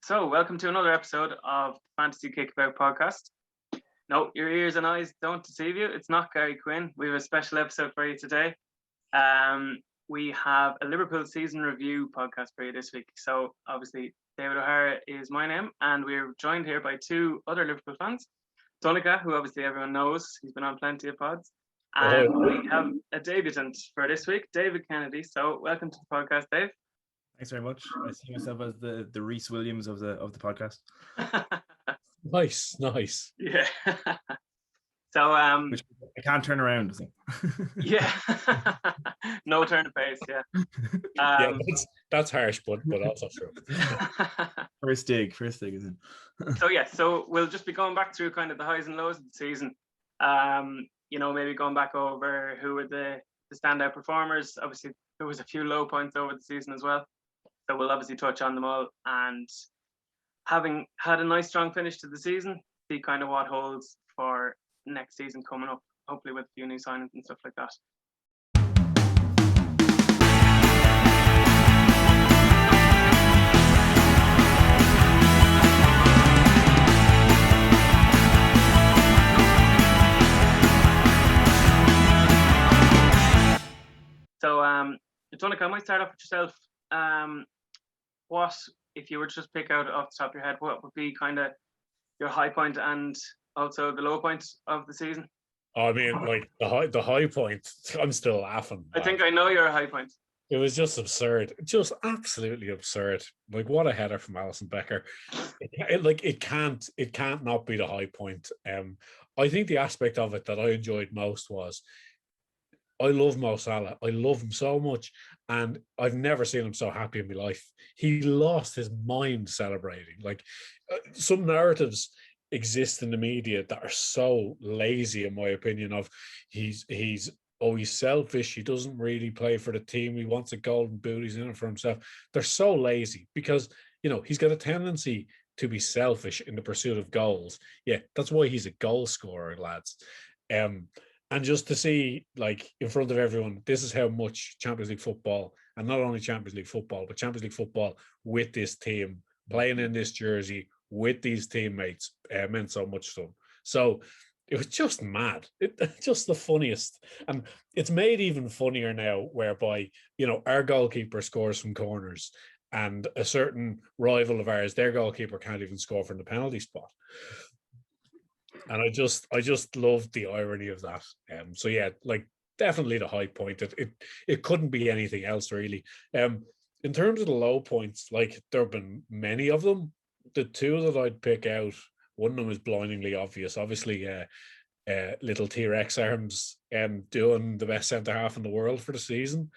So, welcome to another episode of the Fantasy Kickabout podcast. No, your ears and eyes don't deceive you. It's not Gary Quinn. We have a special episode for you today. We have a Liverpool season review podcast for you this week. So, obviously, David O'Hara is my name, and we're joined here by two other Liverpool fans. Donnacha, who obviously everyone knows, he's been on plenty of pods. And we have a debutant for this week, David Kennedy. So, welcome to the podcast, Dave. Thanks very much. I see myself as the Reese Williams of the podcast. Nice. Yeah. So which I can't turn around. So. Yeah. No turn of pace, yeah. Yeah, that's harsh, but also true. First dig is in. So we'll just be going back through kind of the highs and lows of the season. Maybe going back over who were the standout performers. Obviously, there was a few low points over the season as well. So we'll obviously touch on them all, and having had a nice strong finish to the season, see kind of what holds for next season coming up, hopefully with a few new signings and stuff like that. So, Donnacha, I might start off with yourself. What, if you were to just pick out off the top of your head, what would be kind of your high point and also the low point of the season? I mean, like the high point, I'm still laughing. I think I know your high point. It was just absurd, just absolutely absurd. Like, what a header from Alisson Becker! It can't not be the high point. I think the aspect of it that I enjoyed most was, I love Mo Salah. I love him so much, and I've never seen him so happy in my life. He lost his mind celebrating. Like, some narratives exist in the media that are so lazy, in my opinion. Of he's selfish. He doesn't really play for the team. He wants a golden boot. He's in it for himself. They're so lazy because he's got a tendency to be selfish in the pursuit of goals. Yeah, that's why he's a goal scorer, lads. And just to see, like, in front of everyone, this is how much Champions League football, and not only Champions League football, but Champions League football with this team, playing in this jersey with these teammates, meant so much to him. So it was just mad. Just the funniest. And it's made even funnier now, whereby, our goalkeeper scores from corners, and a certain rival of ours, their goalkeeper can't even score from the penalty spot. And I just loved the irony of that. So yeah, like, definitely the high point. It couldn't be anything else, really. In terms of the low points, like, there have been many of them. The two that I'd pick out, one of them is blindingly obvious. Obviously, little T-Rex arms doing the best centre half in the world for the season.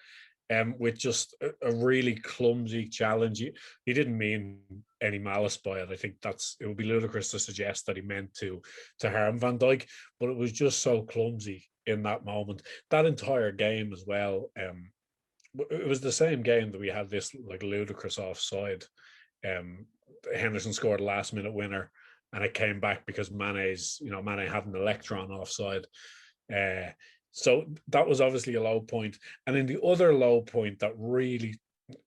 With just a really clumsy challenge. He didn't mean any malice by it. I think it would be ludicrous to suggest that he meant to harm Van Dijk, but it was just so clumsy in that moment. That entire game as well. It was the same game that we had this, like, ludicrous offside. Henderson scored a last minute winner, and it came back because Mane had an electron offside. So that was obviously a low point. And then the other low point that really,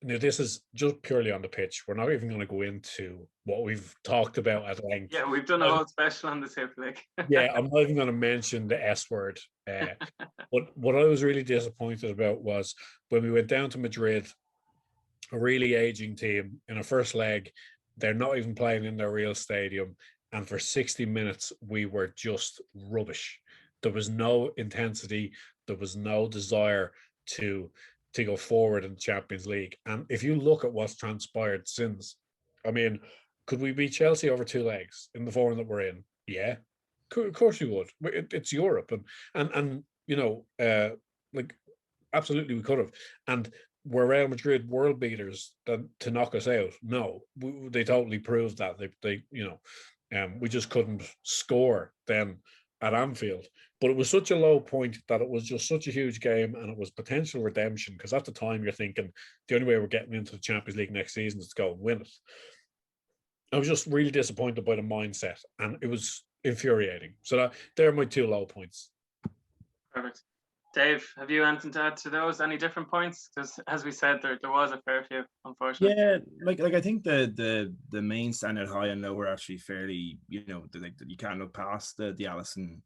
this is just purely on the pitch. We're not even going to go into what we've talked about at length. Yeah, we've done a whole special on this here, Flick. Yeah, I'm not even going to mention the S word. But what I was really disappointed about was when we went down to Madrid, a really aging team in a first leg. They're not even playing in their real stadium. And for 60 minutes, we were just rubbish. There was no intensity. There was no desire to go forward in the Champions League. And if you look at what's transpired since, I mean, could we beat Chelsea over two legs in the form that we're in? Yeah, of course we would. It's Europe, and like, absolutely we could have. And were Real Madrid world beaters to knock us out? No, they totally proved that. We just couldn't score then at Anfield. But it was such a low point that it was just such a huge game, and it was potential redemption, because at the time you're thinking the only way we're getting into the Champions League next season is to go and win it. I was just really disappointed by the mindset, and it was infuriating. So they're my two low points. Perfect. Dave, have you anything to add to those? Any different points? Because as we said, there was a fair few, unfortunately. Yeah, like I think the main standout high and low were actually fairly, you can't look past the Allison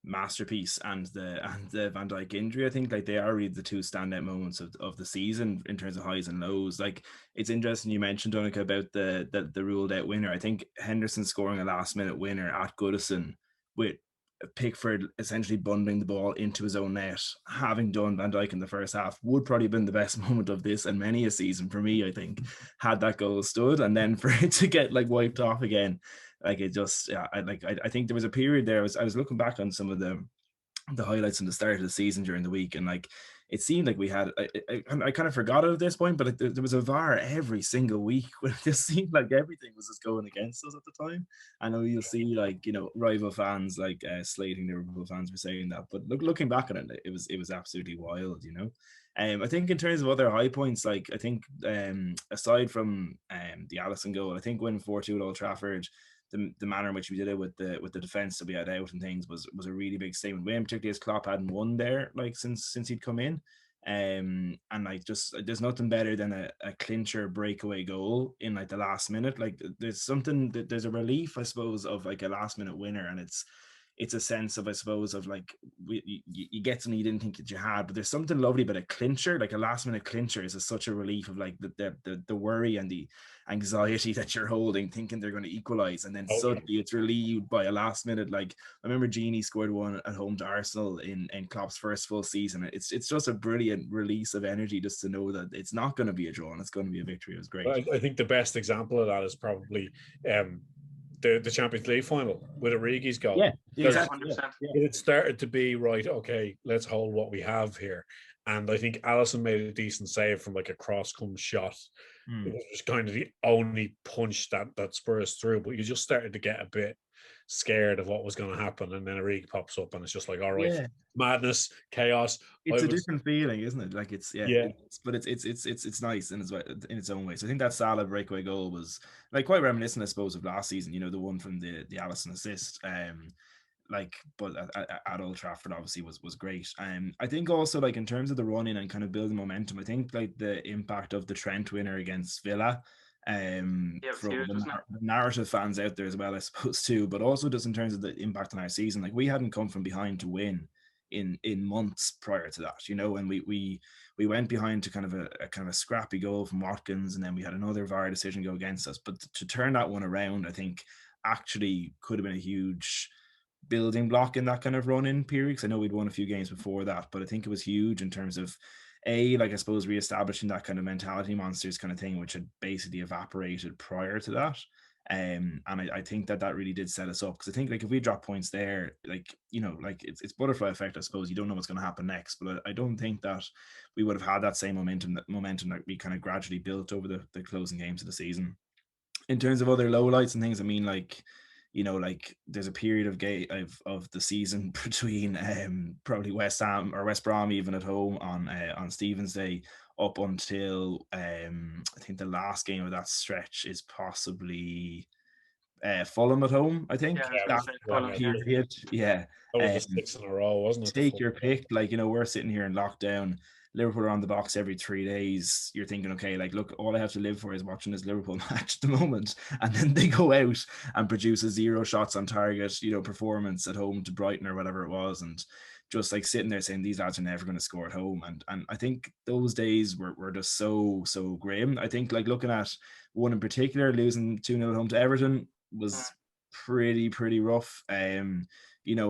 masterpiece and the Van Dijk injury. I think like they are really the two standout moments of the season in terms of highs and lows. Like it's interesting you mentioned, Donnacha, about the ruled out winner. I think Henderson scoring a last minute winner at Goodison with Pickford essentially bundling the ball into his own net, having done Van Dijk in the first half, would probably have been the best moment of this and many a season for me, I think, had that goal stood. And then for it to get like wiped off again, like it just, yeah, I think there was a period there. I was looking back on some of the highlights in the start of the season during the week, and like it seemed like we had I kind of forgot it at this point, but there was a VAR every single week when it just seemed like everything was just going against us at the time. I know you'll see like rival fans like slating Liverpool fans for saying that, but looking back on it, it was absolutely wild. I think in terms of other high points, like I think aside from the Allison goal, I think winning 4-2 at Old Trafford, the manner in which we did it with the defense that we had out and things was a really big statement win, particularly as Klopp hadn't won there like since he'd come in. And like just there's nothing better than a clincher breakaway goal in like the last minute. Like there's a relief, I suppose, of like a last minute winner, and it's a sense of, I suppose, of like you get something you didn't think that you had, but there's something lovely about a clincher. Like a last minute clincher is such a relief of like the worry and the anxiety that you're holding, thinking they're going to equalize, and then suddenly it's relieved by a last minute. Like I remember Gini scored one at home to Arsenal in Klopp's first full season. It's just a brilliant release of energy just to know that it's not going to be a draw and it's going to be a victory. It was great. I think the best example of that is probably the Champions League final with Origi's goal. Yeah, exactly. It started to be right. Okay, let's hold what we have here. And I think Allison made a decent save from like a cross-come shot. It was kind of the only punch that spurs through. But you just started to get a bit scared of what was going to happen, and then Origi pops up, and it's just like, all right, madness, chaos. It's a different feeling, isn't it? Like it's it's nice in its own way. So I think that Salah breakaway goal was like quite reminiscent, I suppose, of last season. The one from the Allison assist. But at Old Trafford obviously was great. I think also like in terms of the running and kind of building momentum, I think like the impact of the Trent winner against Villa. From the narrative fans out there as well, I suppose too, but also just in terms of the impact on our season. Like we hadn't come from behind to win in months prior to that, and we went behind to kind of a scrappy goal from Watkins, and then we had another VAR decision go against us. But to turn that one around, I think actually could have been a huge building block in that kind of run-in period, because I know we'd won a few games before that, but I think it was huge in terms of like I suppose reestablishing that kind of mentality monsters kind of thing, which had basically evaporated prior to that. And I think that really did set us up, because I think like if we drop points there, like like it's butterfly effect, I suppose. You don't know what's going to happen next, but I don't think that we would have had that same momentum that we kind of gradually built over the closing games of the season. In terms of other lowlights and things, I mean, like like there's a period of the season between probably West Ham or West Brom even at home on Stephen's Day up until I think the last game of that stretch is possibly Fulham at home. I think that period. Yeah, that was the 6 in a row, wasn't it? Take your pick. Like we're sitting here in lockdown. Liverpool are on the box every 3 days. You're thinking, okay, like, look, all I have to live for is watching this Liverpool match at the moment. And then they go out and produce a 0 shots on target, performance at home to Brighton or whatever it was. And just like sitting there saying these lads are never going to score at home. And I think those days were just so grim. I think like looking at one in particular, losing 2-0 at home to Everton was pretty rough.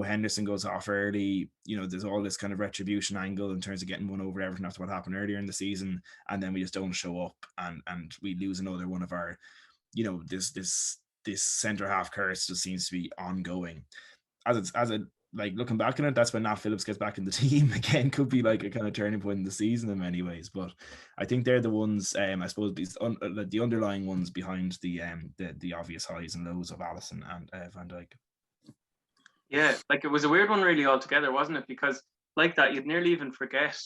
Henderson goes off early. There's all this kind of retribution angle in terms of getting one over Everton after what happened earlier in the season, and then we just don't show up, and we lose another one of our, this centre half curse just seems to be ongoing. As a like looking back on it, that's when Nat Phillips gets back in the team again. Could be like a kind of turning point in the season in many ways, but I think they're the ones. I suppose the underlying ones behind the obvious highs and lows of Allison and Van Dijk. Yeah, like it was a weird one really altogether, wasn't it? Because like that, you'd nearly even forget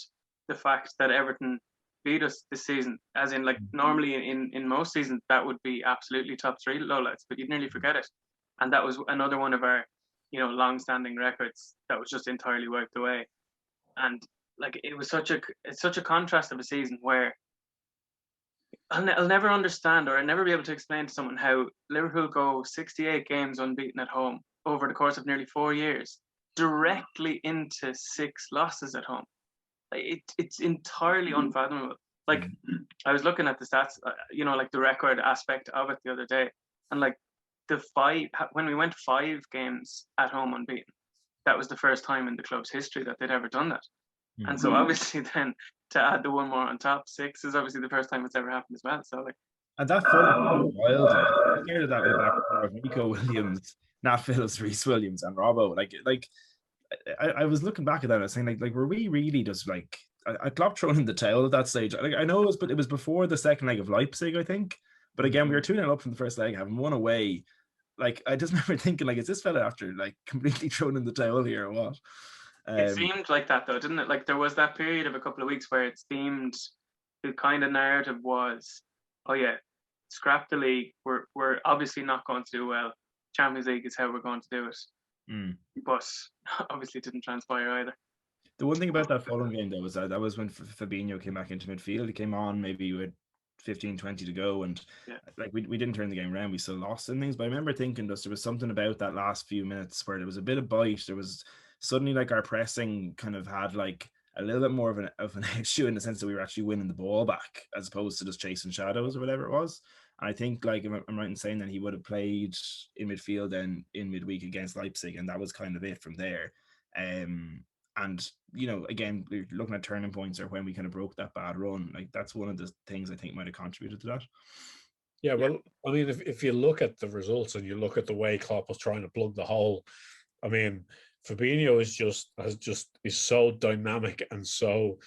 the fact that Everton beat us this season. As in, like normally in most seasons that would be absolutely top 3 lowlights, but you'd nearly forget it. And that was another one of our, long-standing records that was just entirely wiped away. and like it's such a contrast of a season where I'll never understand, or I'll never be able to explain to someone how Liverpool go 68 games unbeaten at home over the course of nearly 4 years, directly into 6 losses at home. Like it's entirely unfathomable. Like I was looking at the stats, like the record aspect of it the other day, and like when we went 5 games at home unbeaten, that was the first time in the club's history that they'd ever done that. And so obviously then to add the one more on top, 6 is obviously the first time it's ever happened as well. So like, and that fun wild, like I scared of that with the back of Nico Williams, Nat Phillips, Reece Williams, and Robbo. Like I was looking back at that and I was saying like were we really just like I Klopp throwing in the towel at that stage? Like I know it was before the second leg of Leipzig, I think. But again, we were 2-0 up from the first leg, having won away. Like I just remember thinking, like, is this fella after like completely thrown in the towel here or what? It seemed like that though, didn't it? Like there was that period of a couple of weeks where it seemed the kind of narrative was, oh yeah, scrap the league. We're obviously not going to do well. Champions League is how we're going to do it. But obviously it didn't transpire either. The one thing about that Fulham game though was that was when Fabinho came back into midfield. He came on maybe with 15-20 to go, and like we didn't turn the game around. We still lost in things, but I remember thinking there was something about that last few minutes where there was a bit of bite. There was suddenly like our pressing kind of had like a little bit more of an edge to it, in the sense that we were actually winning the ball back as opposed to just chasing shadows or whatever it was. And I think, like, I'm right in saying that he would have played in midfield then in midweek against Leipzig, and that was kind of it from there. And again, we're looking at turning points or when we kind of broke that bad run. Like that's one of the things I think might have contributed to that. Yeah, well, I mean, if you look at the results and you look at the way Klopp was trying to plug the hole, I mean, Fabinho is so dynamic and so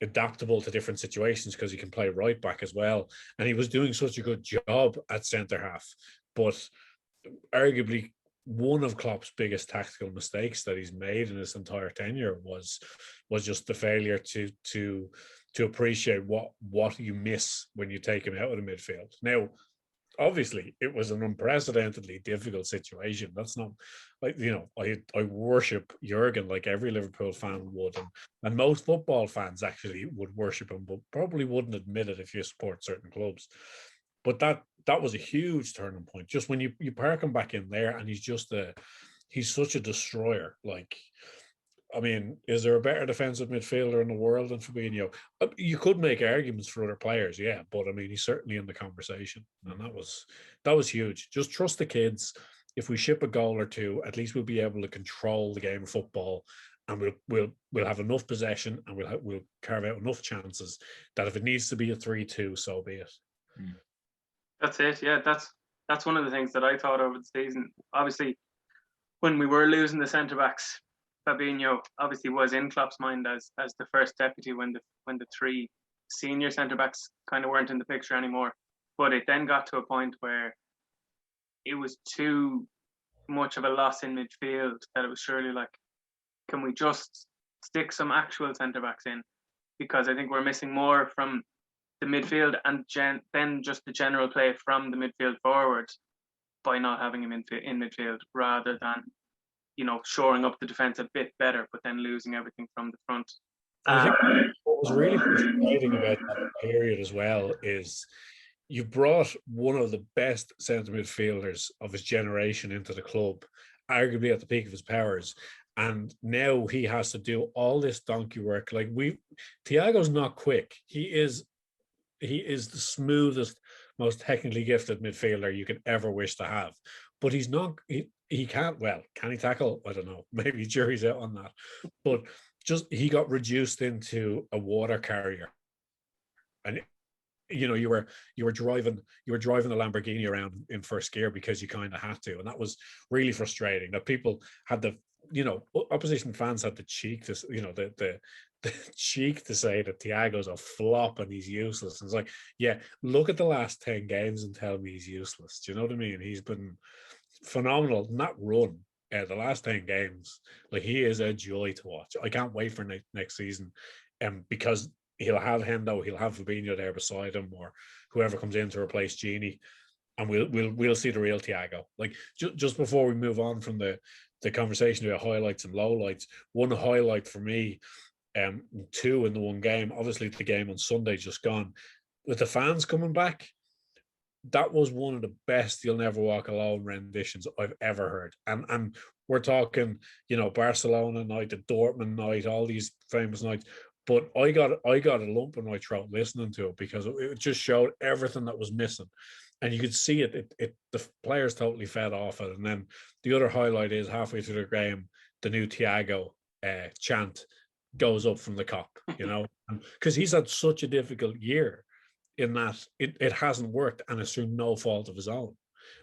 adaptable to different situations because he can play right back as well, and he was doing such a good job at centre half. But arguably, one of Klopp's biggest tactical mistakes that he's made in his entire tenure was just the failure to appreciate what you miss when you take him out of the midfield. Now, obviously, it was an unprecedentedly difficult situation. That's not like, I worship Jurgen like every Liverpool fan would, and most football fans actually would worship him, but probably wouldn't admit it if you support certain clubs. But that was a huge turning point. Just when you park him back in there, and he's such a destroyer. Like, I mean, is there a better defensive midfielder in the world than Fabinho? You could make arguments for other players, yeah, but I mean, he's certainly in the conversation, and that was huge. Just trust the kids. If we ship a goal or two, at least we'll be able to control the game of football, and we'll have enough possession, and we'll carve out enough chances that if it needs to be a 3-2, so be it. That's it. Yeah, that's one of the things that I thought over the season. Obviously, when we were losing the centre backs, Fabinho obviously was in Klopp's mind as the first deputy when the 3 senior centre backs kind of weren't in the picture anymore. But it then got to a point where it was too much of a loss in midfield that it was surely like, can we just stick some actual centre backs in? Because I think we're missing more from the midfield and then just the general play from the midfield forward by not having him in midfield, rather than shoring up the defense a bit better, but then losing everything from the front. I think what was really frustrating about that period as well is you brought one of the best centre midfielders of his generation into the club, arguably at the peak of his powers, and now he has to do all this donkey work. Like, Thiago's not quick. He is the smoothest, most technically gifted midfielder you could ever wish to have. But he's not, he can't, can he tackle? I don't know. Maybe jury's out on that. But he got reduced into a water carrier. And you were driving the Lamborghini around in first gear because you kind of had to. And that was really frustrating, that people had the, opposition fans had the cheek to, the cheek to say that Thiago's a flop and he's useless. And it's like, yeah, look at the last 10 games and tell me he's useless. Do you know what I mean? He's been phenomenal in that run. The last 10 games, like, he is a joy to watch. I can't wait for next season, because he'll have Hendo, he'll have Fabinho there beside him, or whoever comes in to replace Gini, and we'll see the real Thiago. Like, just before we move on from the the conversation about highlights and lowlights. One highlight for me, two in the one game, obviously the game on Sunday just gone, with the fans coming back, that was one of the best "You'll Never Walk Alone" renditions I've ever heard. And we're talking, Barcelona night, the Dortmund night, all these famous nights. But I got a lump in my throat listening to it, because it just showed everything that was missing, and you could see it. The players totally fed off it. And then the other highlight is halfway through the game, the new Thiago chant goes up from the cop, because he's had such a difficult year, in that it hasn't worked, and it's through no fault of his own.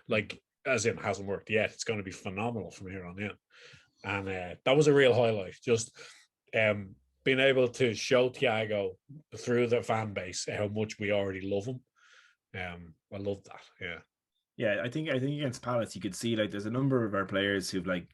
Like, as in, hasn't worked yet. It's going to be phenomenal from here on in. And that was a real highlight. Just being able to show Thiago through the fan base how much we already love him. I love that. Yeah. Yeah, I think against Palace you could see, like, there's a number of our players who've, like,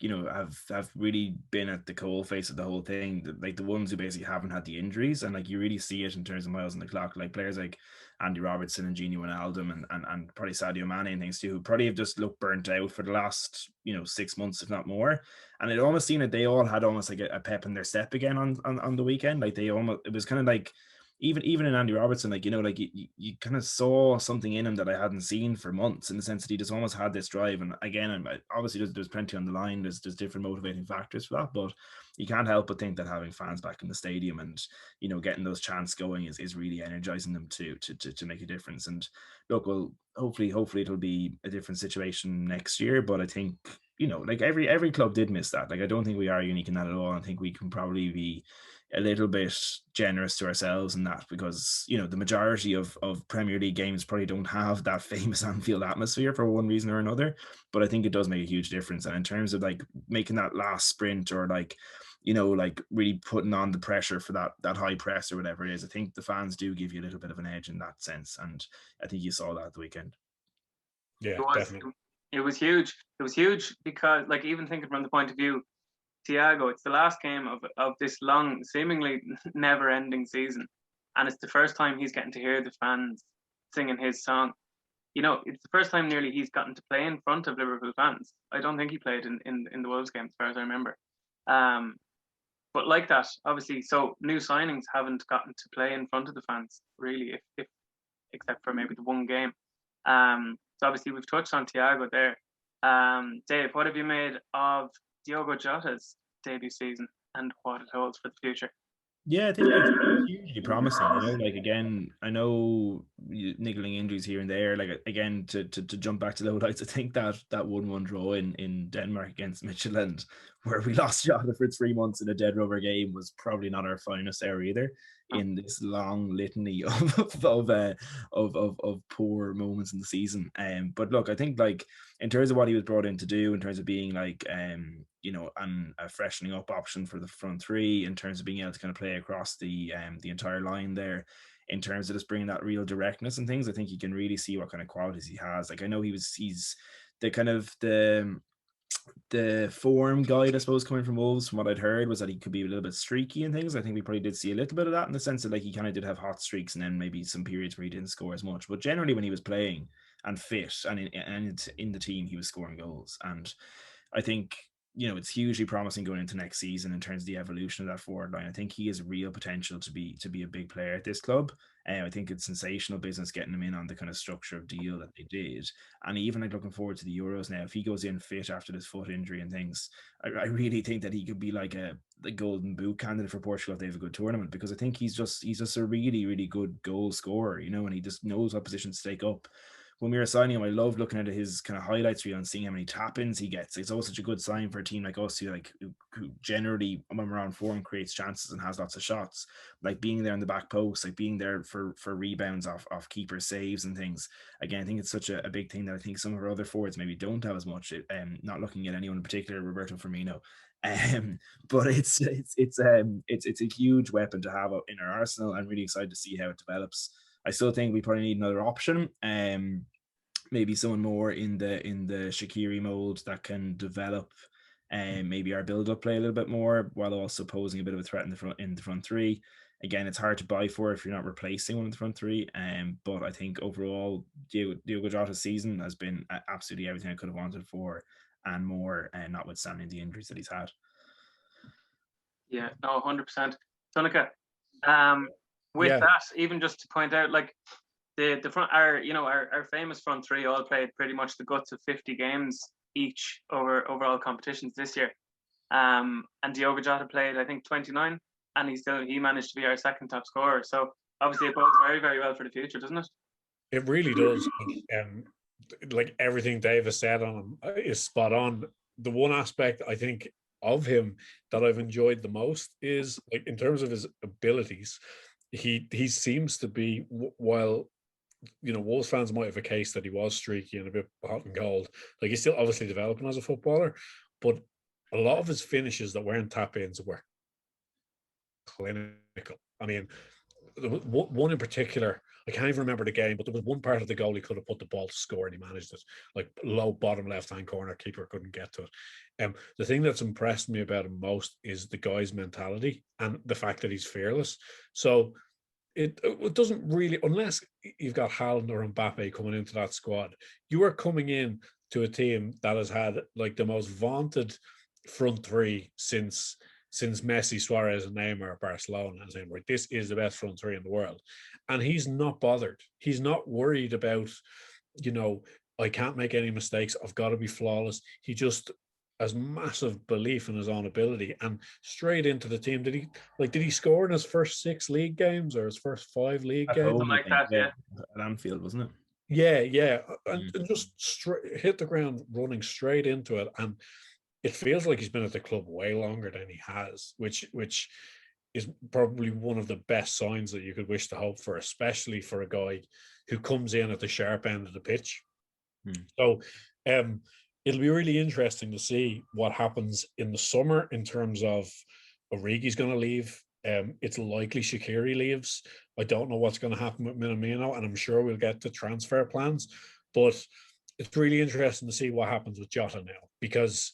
have really been at the coal face of the whole thing. Like the ones who basically haven't had the injuries, and like you really see it in terms of miles on the clock. Like players like Andy Robertson and Gini Wijnaldum and probably Sadio Mane and things too, who probably have just looked burnt out for the last 6 months, if not more. And it almost seemed that they all had almost like a pep in their step again on the weekend. Like it was kind of like, even in Andy Robertson, like, you kind of saw something in him that I hadn't seen for months, in the sense that he just almost had this drive. And again, obviously there's plenty on the line. There's different motivating factors for that, but you can't help but think that having fans back in the stadium and, getting those chants going is really energizing them to make a difference. And look, well, hopefully it'll be a different situation next year. But I think, like every club did miss that. Like, I don't think we are unique in that at all. I think we can probably be a little bit generous to ourselves in that, because the majority of Premier League games probably don't have that famous Anfield atmosphere for one reason or another. But I think it does make a huge difference. And in terms of like making that last sprint, or like like really putting on the pressure for that high press or whatever it is, I think the fans do give you a little bit of an edge in that sense. And I think you saw that at the weekend. Yeah, definitely. It was huge. It was huge because, like, even thinking from the point of view, Thiago, it's the last game of this long, seemingly never-ending season, and it's the first time he's getting to hear the fans singing his song. It's the first time nearly he's gotten to play in front of Liverpool fans. I don't think he played in the Wolves game, as far as I remember. But like that, obviously, so new signings haven't gotten to play in front of the fans, really, if except for maybe the one game. So obviously we've touched on Thiago there. Dave, what have you made of Diogo Jota's debut season and what it holds for the future? Yeah, I think it's hugely promising. Like, again, I know niggling injuries here and there. Like, again, to jump back to the highlights, I think that 1-1 draw in Denmark against Midtjylland, where we lost Jota for 3 months in a dead rubber game, was probably not our finest hour either, in this long litany of poor moments in the season. But look, I think, like, in terms of what he was brought in to do, in terms of being like a freshening up option for the front three, in terms of being able to kind of play across the entire line there, in terms of just bringing that real directness and things, I think you can really see what kind of qualities he has. Like, I know he's the kind of the form guide, I suppose, coming from Wolves, from what I'd heard, was that he could be a little bit streaky and things. I think we probably did see a little bit of that, in the sense that, like, he kind of did have hot streaks and then maybe some periods where he didn't score as much. But generally, when he was playing and fit and in the team, he was scoring goals. And I think, it's hugely promising going into next season in terms of the evolution of that forward line. I think he has real potential to be a big player at this club. I think it's sensational business getting him in on the kind of structure of deal that they did. And even, like, looking forward to the Euros now, if he goes in fit after this foot injury and things, I really think that he could be like the golden boot candidate for Portugal if they have a good tournament, because I think he's just a really, really good goal scorer, and he just knows what position to take up. When we were signing him, I loved looking at his kind of highlights reel and seeing how many tap-ins he gets. It's always such a good sign for a team like us, who generally, when we're on form, creates chances and has lots of shots. Like, being there in the back post, like being there for rebounds off keeper saves and things. Again, I think it's such a big thing that I think some of our other forwards maybe don't have as much. Not looking at anyone in particular, Roberto Firmino. But it's a huge weapon to have in our arsenal. I'm really excited to see how it develops. I still think we probably need another option. Maybe someone more in the Shaqiri mold that can develop maybe our build-up play a little bit more, while also posing a bit of a threat in the front three. Again, it's hard to buy for if you're not replacing one of the front three. But I think overall, Diogo Jota's season has been absolutely everything I could have wanted for and more, and notwithstanding the injuries that he's had. Yeah, no, 100%. Donnacha, with Yeah. that, even just to point out, like the front, our famous front three all played pretty much the guts of 50 games each over all competitions this year. And Diogo Jota played, I think, 29, and he managed to be our second top scorer. So obviously it bodes very, very well for the future, doesn't it? It really does. Like everything Dave has said on him is spot on. The one aspect I think of him that I've enjoyed the most is, like, in terms of his abilities, he seems to be, while Wolves fans might have a case that he was streaky and a bit hot and cold, like he's still obviously developing as a footballer, but a lot of his finishes that weren't tap-ins were clinical. I mean, there was one in particular, I can't even remember the game, but there was one part of the goal he could have put the ball to score and he managed it. Like low bottom left-hand corner, keeper couldn't get to it. The thing that's impressed me about him most is the guy's mentality and the fact that he's fearless. So it doesn't really, unless you've got Haaland or Mbappe coming into that squad, you are coming in to a team that has had like the most vaunted front three since Messi, Suarez, and Neymar at Barcelona, and saying, right, this is the best front three in the world. And he's not bothered. He's not worried about, I can't make any mistakes. I've got to be flawless. He just has massive belief in his own ability and straight into the team. Did he score in his first 6 league games or his first 5 league games? Something like that, yeah. At Anfield, wasn't it? Yeah. And just hit the ground running straight into it. And it feels like he's been at the club way longer than he has, which is probably one of the best signs that you could wish to hope for, especially for a guy who comes in at the sharp end of the pitch. So it'll be really interesting to see what happens in the summer in terms of Origi's going to leave. It's likely Shaqiri leaves. I don't know what's going to happen with Minamino, and I'm sure we'll get to transfer plans. But it's really interesting to see what happens with Jota now, because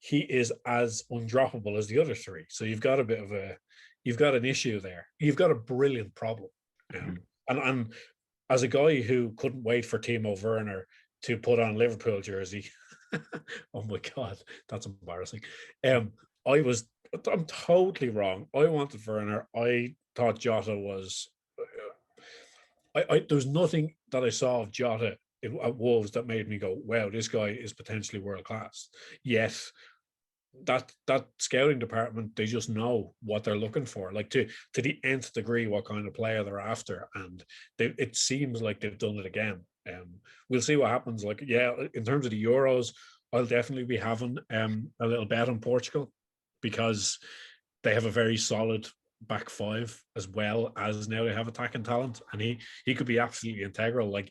he is as undroppable as the other three. So you've got an issue there. You've got a brilliant problem. And as a guy who couldn't wait for Timo Werner to put on Liverpool jersey, oh my God, that's embarrassing. I'm totally wrong. I wanted Werner. I thought Jota was. There's nothing that I saw of Jota at Wolves that made me go, wow, this guy is potentially world class. Yet that scouting department, they just know what they're looking for, like to the nth degree, what kind of player they're after, and it seems like they've done it again. We'll see what happens. Like, yeah, in terms of the Euros, I'll definitely be having a little bet on Portugal, because they have a very solid back five, as well as now they have attacking talent, and he could be absolutely integral. Like,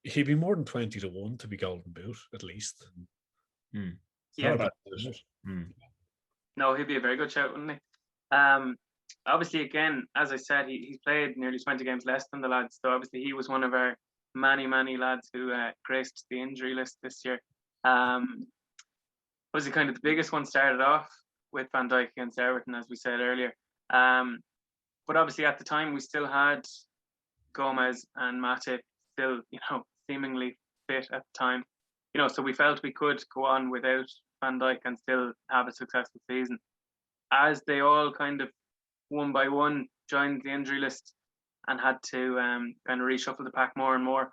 he'd be more than 20 to 1 to be Golden Boot, at least. Yeah. No, he'd be a very good shout, wouldn't he? Obviously, again, as I said, he's played nearly 20 games less than the lads. So obviously he was one of our many lads who graced the injury list this year. Was he kind of the biggest one? Started off with Van Dijk against Everton, as we said earlier. But obviously at the time we still had Gomez and Matip still, seemingly fit at the time. So we felt we could go on without Van Dijk and still have a successful season. As they all kind of one by one joined the injury list and had to kind of reshuffle the pack more and more.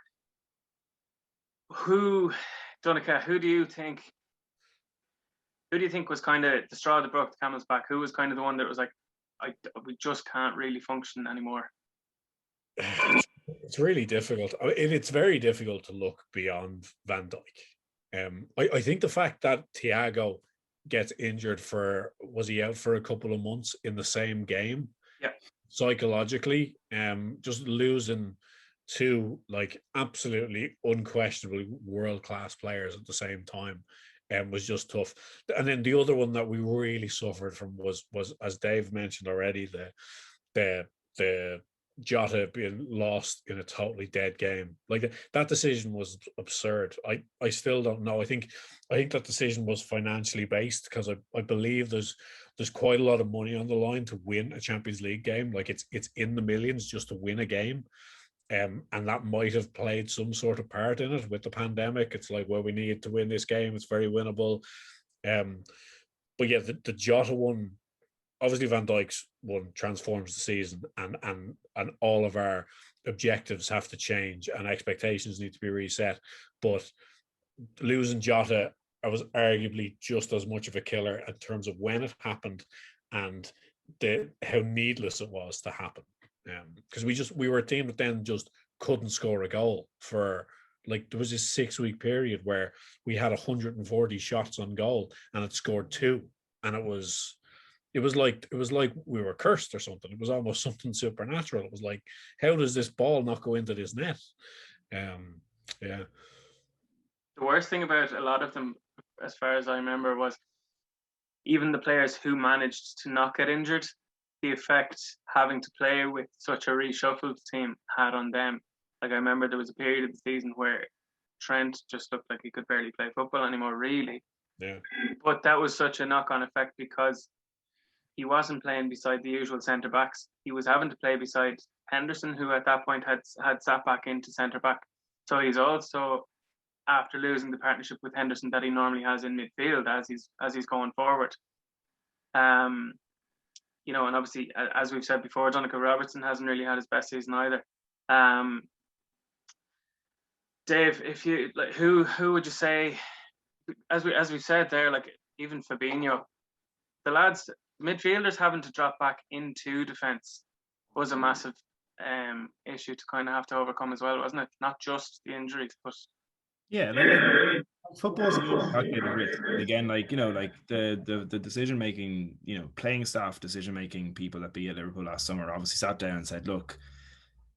Donnacha, who do you think was kind of the straw that broke the camel's back? Who was kind of the one that was like, we just can't really function anymore? It's really difficult. It's very difficult to look beyond Van Dijk. I think the fact that Thiago gets injured was he out for a couple of months in the same game? Yeah. Psychologically, just losing two like absolutely unquestionably world-class players at the same time was just tough. And then the other one that we really suffered from was as Dave mentioned already, the Jota being lost in a totally dead game. Like that decision was absurd. I still don't know. I think that decision was financially based, because I believe there's quite a lot of money on the line to win a Champions League game. Like it's in the millions just to win a game. And that might have played some sort of part in it with the pandemic. It's like, well, we need to win this game. It's very winnable. But yeah, the Jota one, obviously Van Dijk's one transforms the season, and all of our objectives have to change and expectations need to be reset. But losing Jota was arguably just as much of a killer in terms of when it happened and how needless it was to happen. Because we were a team that then just couldn't score a goal for, like, there was this 6-week period where we had 140 shots on goal and it scored 2, and it was like we were cursed or something. It was almost something supernatural. It was like, how does this ball not go into this net? Yeah. The worst thing about a lot of them, as far as I remember, was even the players who managed to not get injured, the effect having to play with such a reshuffled team had on them. Like, I remember there was a period of the season where Trent just looked like he could barely play football anymore, really. Yeah. But that was such a knock-on effect because he wasn't playing beside the usual centre-backs. He was having to play beside Henderson, who at that point had sat back into centre-back. So he's also, after losing the partnership with Henderson that he normally has in midfield as he's going forward. You know, and obviously, as we've said before, Donnacha Robertson hasn't really had his best season either. Dave, if you like, who would you say, as we said there, like even Fabinho, the lads, midfielders having to drop back into defence was a massive issue to kind of have to overcome as well, wasn't it? Not just the injuries, but yeah, like football's a game of calculated risk. Again, like, you know, like the decision making, you know, playing staff decision making people that be at Liverpool last summer obviously sat down and said, look,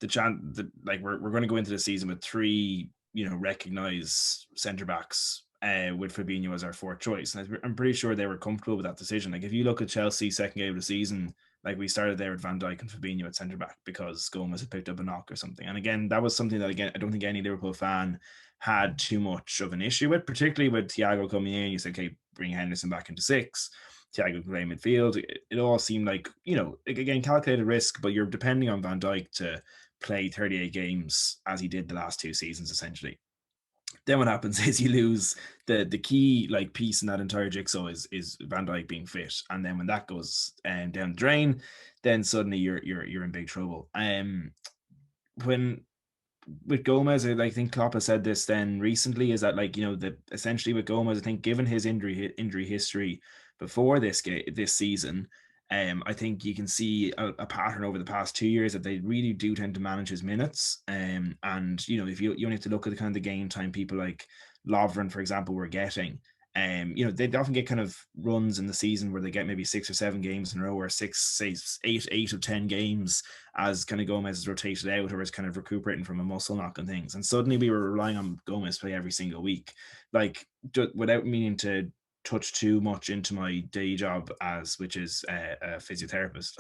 like we're going to go into the season with 3, you know, recognized centre backs, with Fabinho as our 4th choice, and I'm pretty sure they were comfortable with that decision. Like, if you look at Chelsea's second game of the season, like, we started there with Van Dijk and Fabinho at centre back because Gomez had picked up a knock or something. And again, that was something that, again, I don't think any Liverpool fan had too much of an issue with, particularly with Thiago coming in. You said, okay, bring Henderson back into 6. Thiago can play midfield. It all seemed like, you know, again, calculated risk, but you're depending on Van Dijk to play 38 games as he did the last 2 seasons, essentially. Then what happens is you lose the key, like, piece in that entire jigsaw is Van Dijk being fit, and then when that goes down the drain, then suddenly you're in big trouble. When with Gomez, I think Klopp has said this then recently, is that, like, you know, that essentially with Gomez, I think given his injury history before this season, I think you can see a pattern over the past 2 years that they really do tend to manage his minutes. And, you know, if you only have to look at the kind of the game time people like Lovren, for example, were getting, you know, they often get kind of runs in the season where they get maybe 6 or 7 games in a row, or 8 of 10 games as kind of Gomez is rotated out or is kind of recuperating from a muscle knock and things. And suddenly we were relying on Gomez to play every single week, like, without meaning to touch too much into my day job which is a physiotherapist.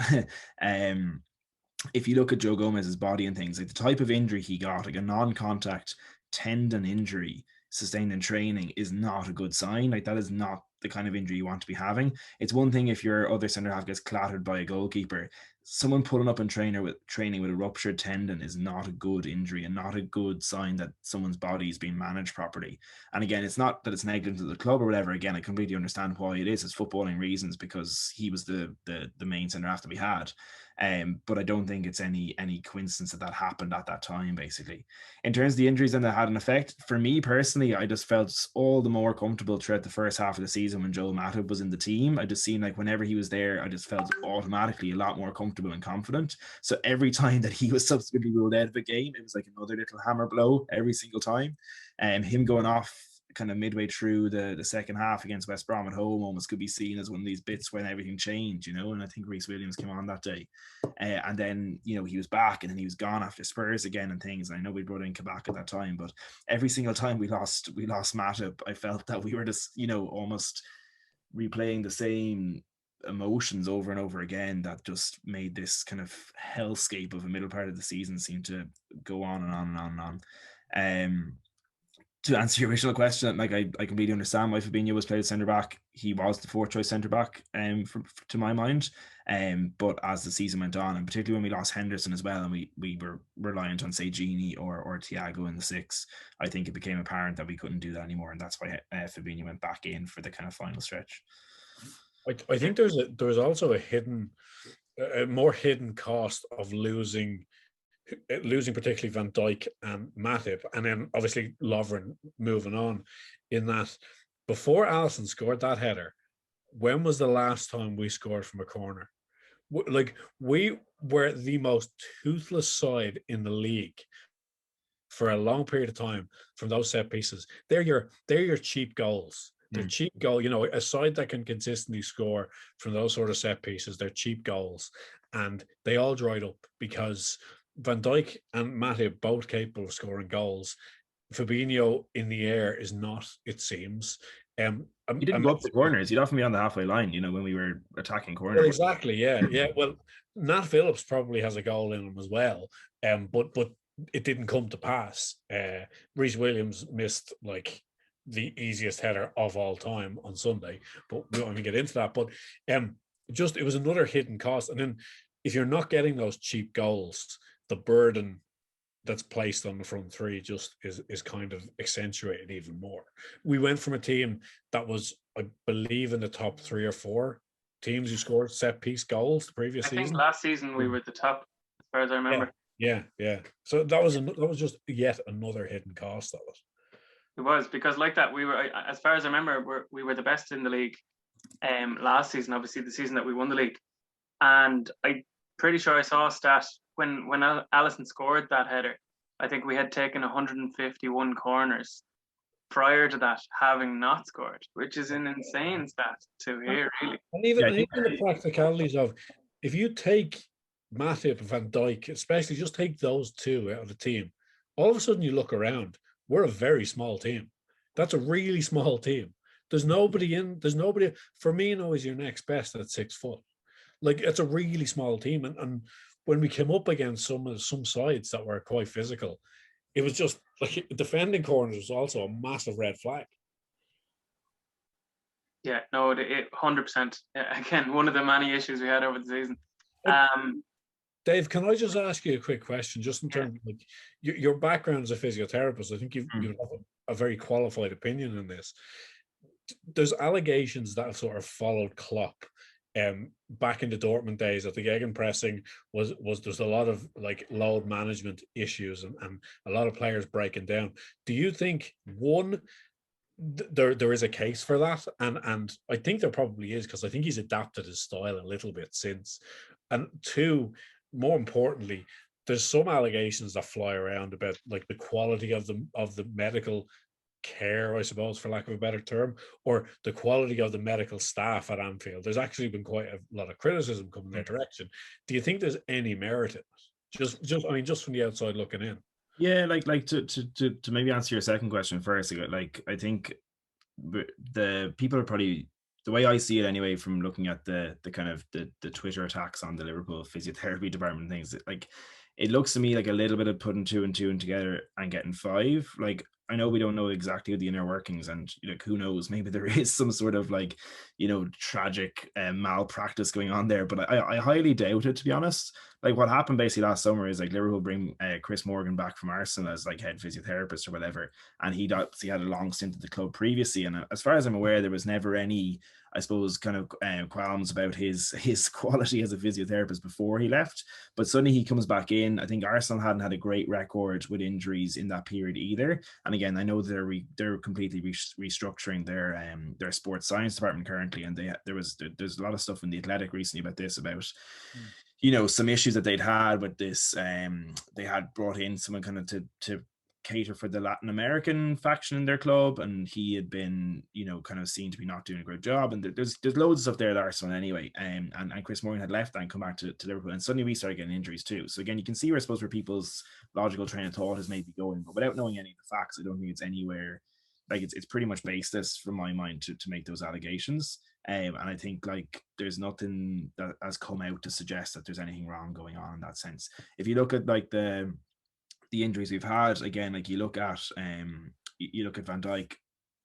If you look at Joe Gomez's body and things, like the type of injury he got, like a non-contact tendon injury sustained in training, is not a good sign. Like, that is not the kind of injury you want to be having. It's one thing if your other centre half gets clattered by a goalkeeper. Someone pulling up in training with a ruptured tendon is not a good injury and not a good sign that someone's body is being managed properly. And again, it's not that it's negligent of the club or whatever. Again, I completely understand why it is. It's footballing reasons, because he was the main centre half that we had. But I don't think it's any coincidence that happened at that time, basically. In terms of the injuries and that had an effect, for me personally, I just felt all the more comfortable throughout the first half of the season when Joel Matip was in the team. I just seemed like whenever he was there, I just felt automatically a lot more comfortable and confident. So every time that he was subsequently ruled out of a game, it was like another little hammer blow every single time. Him going off kind of midway through the second half against West Brom at home almost could be seen as one of these bits when everything changed, you know. And I think Reece Williams came on that day, and then, you know, he was back and then he was gone after Spurs again and things. And I know we brought in Kabak at that time, but every single time we lost Matip, I felt that we were just, you know, almost replaying the same emotions over and over again that just made this kind of hellscape of a middle part of the season seem to go on and on and on and on. to answer your original question, like I completely understand why Fabinho was played as centre back. He was the fourth choice centre back, to my mind. But as the season went on, and particularly when we lost Henderson as well, and we were reliant on, say, Gini or Thiago in the six, I think it became apparent that we couldn't do that anymore, and that's why Fabinho went back in for the kind of final stretch. I think there's also a more hidden cost of losing particularly Van Dijk and Matip, and then obviously Lovren moving on, in that before Alisson scored that header, when was the last time we scored from a corner? Like, we were the most toothless side in the league for a long period of time from those set pieces. They're your cheap goals. They're cheap goal, a side that can consistently score from those sort of set pieces. They're cheap goals, and they all dried up because Van Dijk and Matip both capable of scoring goals. Fabinho in the air is not, it seems. He didn't go up the corners. He'd often be on the halfway line, when we were attacking corners. Well, exactly, yeah. Well, Nat Phillips probably has a goal in him as well, but it didn't come to pass. Reece Williams missed like the easiest header of all time on Sunday, but we don't want to get into that. But it was another hidden cost. And then if you're not getting those cheap goals, the burden that's placed on the front three just is kind of accentuated even more. We went from a team that was, I believe, in the top 3 or 4 teams who scored set piece goals the previous season. I think last season we were the top, as far as I remember. Yeah. So that was just yet another hidden cost. That was. It was, because like that, we were, as far as I remember, we were the best in the league last season, obviously the season that we won the league. And I'm pretty sure I saw a stat when Alisson scored that header. I think we had taken 151 corners prior to that, having not scored, which is an insane stat to hear, really. And even the practicalities of, if you take Matip and Van Dijk, especially just take those two out of the team, all of a sudden you look around, we're a very small team. That's a really small team. There's nobody. Firmino is your next best at 6 foot. Like, it's a really small team. And when we came up against some sides that were quite physical, it was just like defending corners was also a massive red flag. Yeah, no, it 100%. Again, one of the many issues we had over the season. Dave, can I just ask you a quick question, just in terms of like your background as a physiotherapist? I think you have a very qualified opinion in this. There's allegations that have sort of followed Klopp back in the Dortmund days, that the gegenpressing was there's a lot of like load management issues and a lot of players breaking down. Do you think, one, there is a case for that, and I think there probably is, because I think he's adapted his style a little bit since, and two, more importantly, there's some allegations that fly around about like the quality of the medical care, I suppose, for lack of a better term, or the quality of the medical staff at Anfield. There's actually been quite a lot of criticism coming their direction. Do you think there's any merit in it? Just from the outside looking in. Yeah, like to maybe answer your second question first. Like, I think the people are probably, the way I see it anyway, from looking at the kind of the Twitter attacks on the Liverpool physiotherapy department and things, like, it looks to me like a little bit of putting 2 and 2 together and getting 5. Like, I know we don't know exactly the inner workings, and like, who knows, maybe there is some sort of like, tragic malpractice going on there, but I highly doubt it, to be honest. Like, what happened basically last summer is like Liverpool bring Chris Morgan back from Arsenal as like head physiotherapist or whatever, and he obviously had a long stint at the club previously, and as far as I'm aware, there was never any, I suppose, kind of qualms about his quality as a physiotherapist before he left. But suddenly he comes back in. I think Arsenal hadn't had a great record with injuries in that period either. And again, I know they're completely restructuring their sports science department currently, and there's a lot of stuff in the Athletic recently about this, about some issues that they'd had with this. They had brought in someone kind of to cater for the Latin American faction in their club, and he had been kind of seen to be not doing a great job, and there's loads of stuff there at Arsenal anyway, and Chris Morgan had left and come back to Liverpool, and suddenly we started getting injuries too. So again, you can see where, I suppose, where people's logical train of thought is maybe going, but without knowing any of the facts, I don't think it's anywhere, like, it's pretty much baseless from my mind to make those allegations. And I think like there's nothing that has come out to suggest that there's anything wrong going on in that sense. If you look at like the injuries we've had, again, like you look at you look at Van Dijk.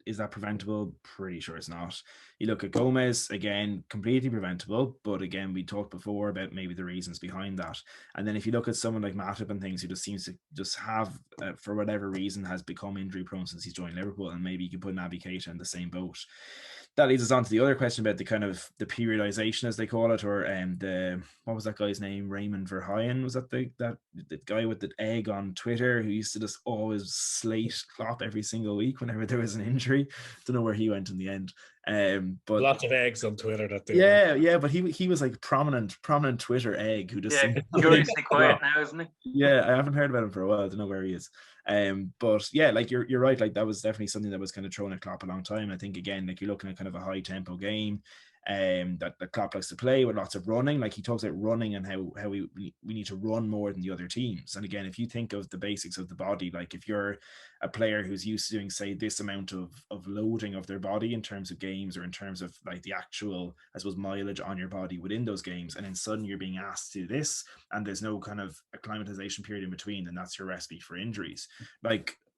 Is that preventable? Pretty sure it's not. You look at Gomez, again, completely preventable. But again, we talked before about maybe the reasons behind that. And then if you look at someone like Matip and things, who just seems to just have, for whatever reason, has become injury prone since he's joined Liverpool, and maybe you can put Naby Keita in the same boat. That leads us on to the other question about the kind of the periodization, as they call it, or the, what was that guy's name? Raymond Verheyen, was that the guy with the egg on Twitter who used to just always slate Klopp every single week whenever there was an injury? Don't know where he went in the end. But lots of eggs on Twitter that do yeah, but he was like prominent Twitter egg who just seemed curiously quiet now, isn't he? Yeah, I haven't heard about him for a while. I don't know where he is. But yeah, like you're right. Like that was definitely something that was kind of thrown at Klopp a long time. I think again, like you're looking at kind of a high tempo game, that Klopp likes to play with lots of running. Like he talks about running and how we need to run more than the other teams. And again, if you think of the basics of the body, like if you're a player who's used to doing, say, this amount of loading of their body in terms of games, or in terms of like the actual, I suppose, mileage on your body within those games, and then suddenly you're being asked to do this, and there's no kind of acclimatization period in between, then that's your recipe for injuries.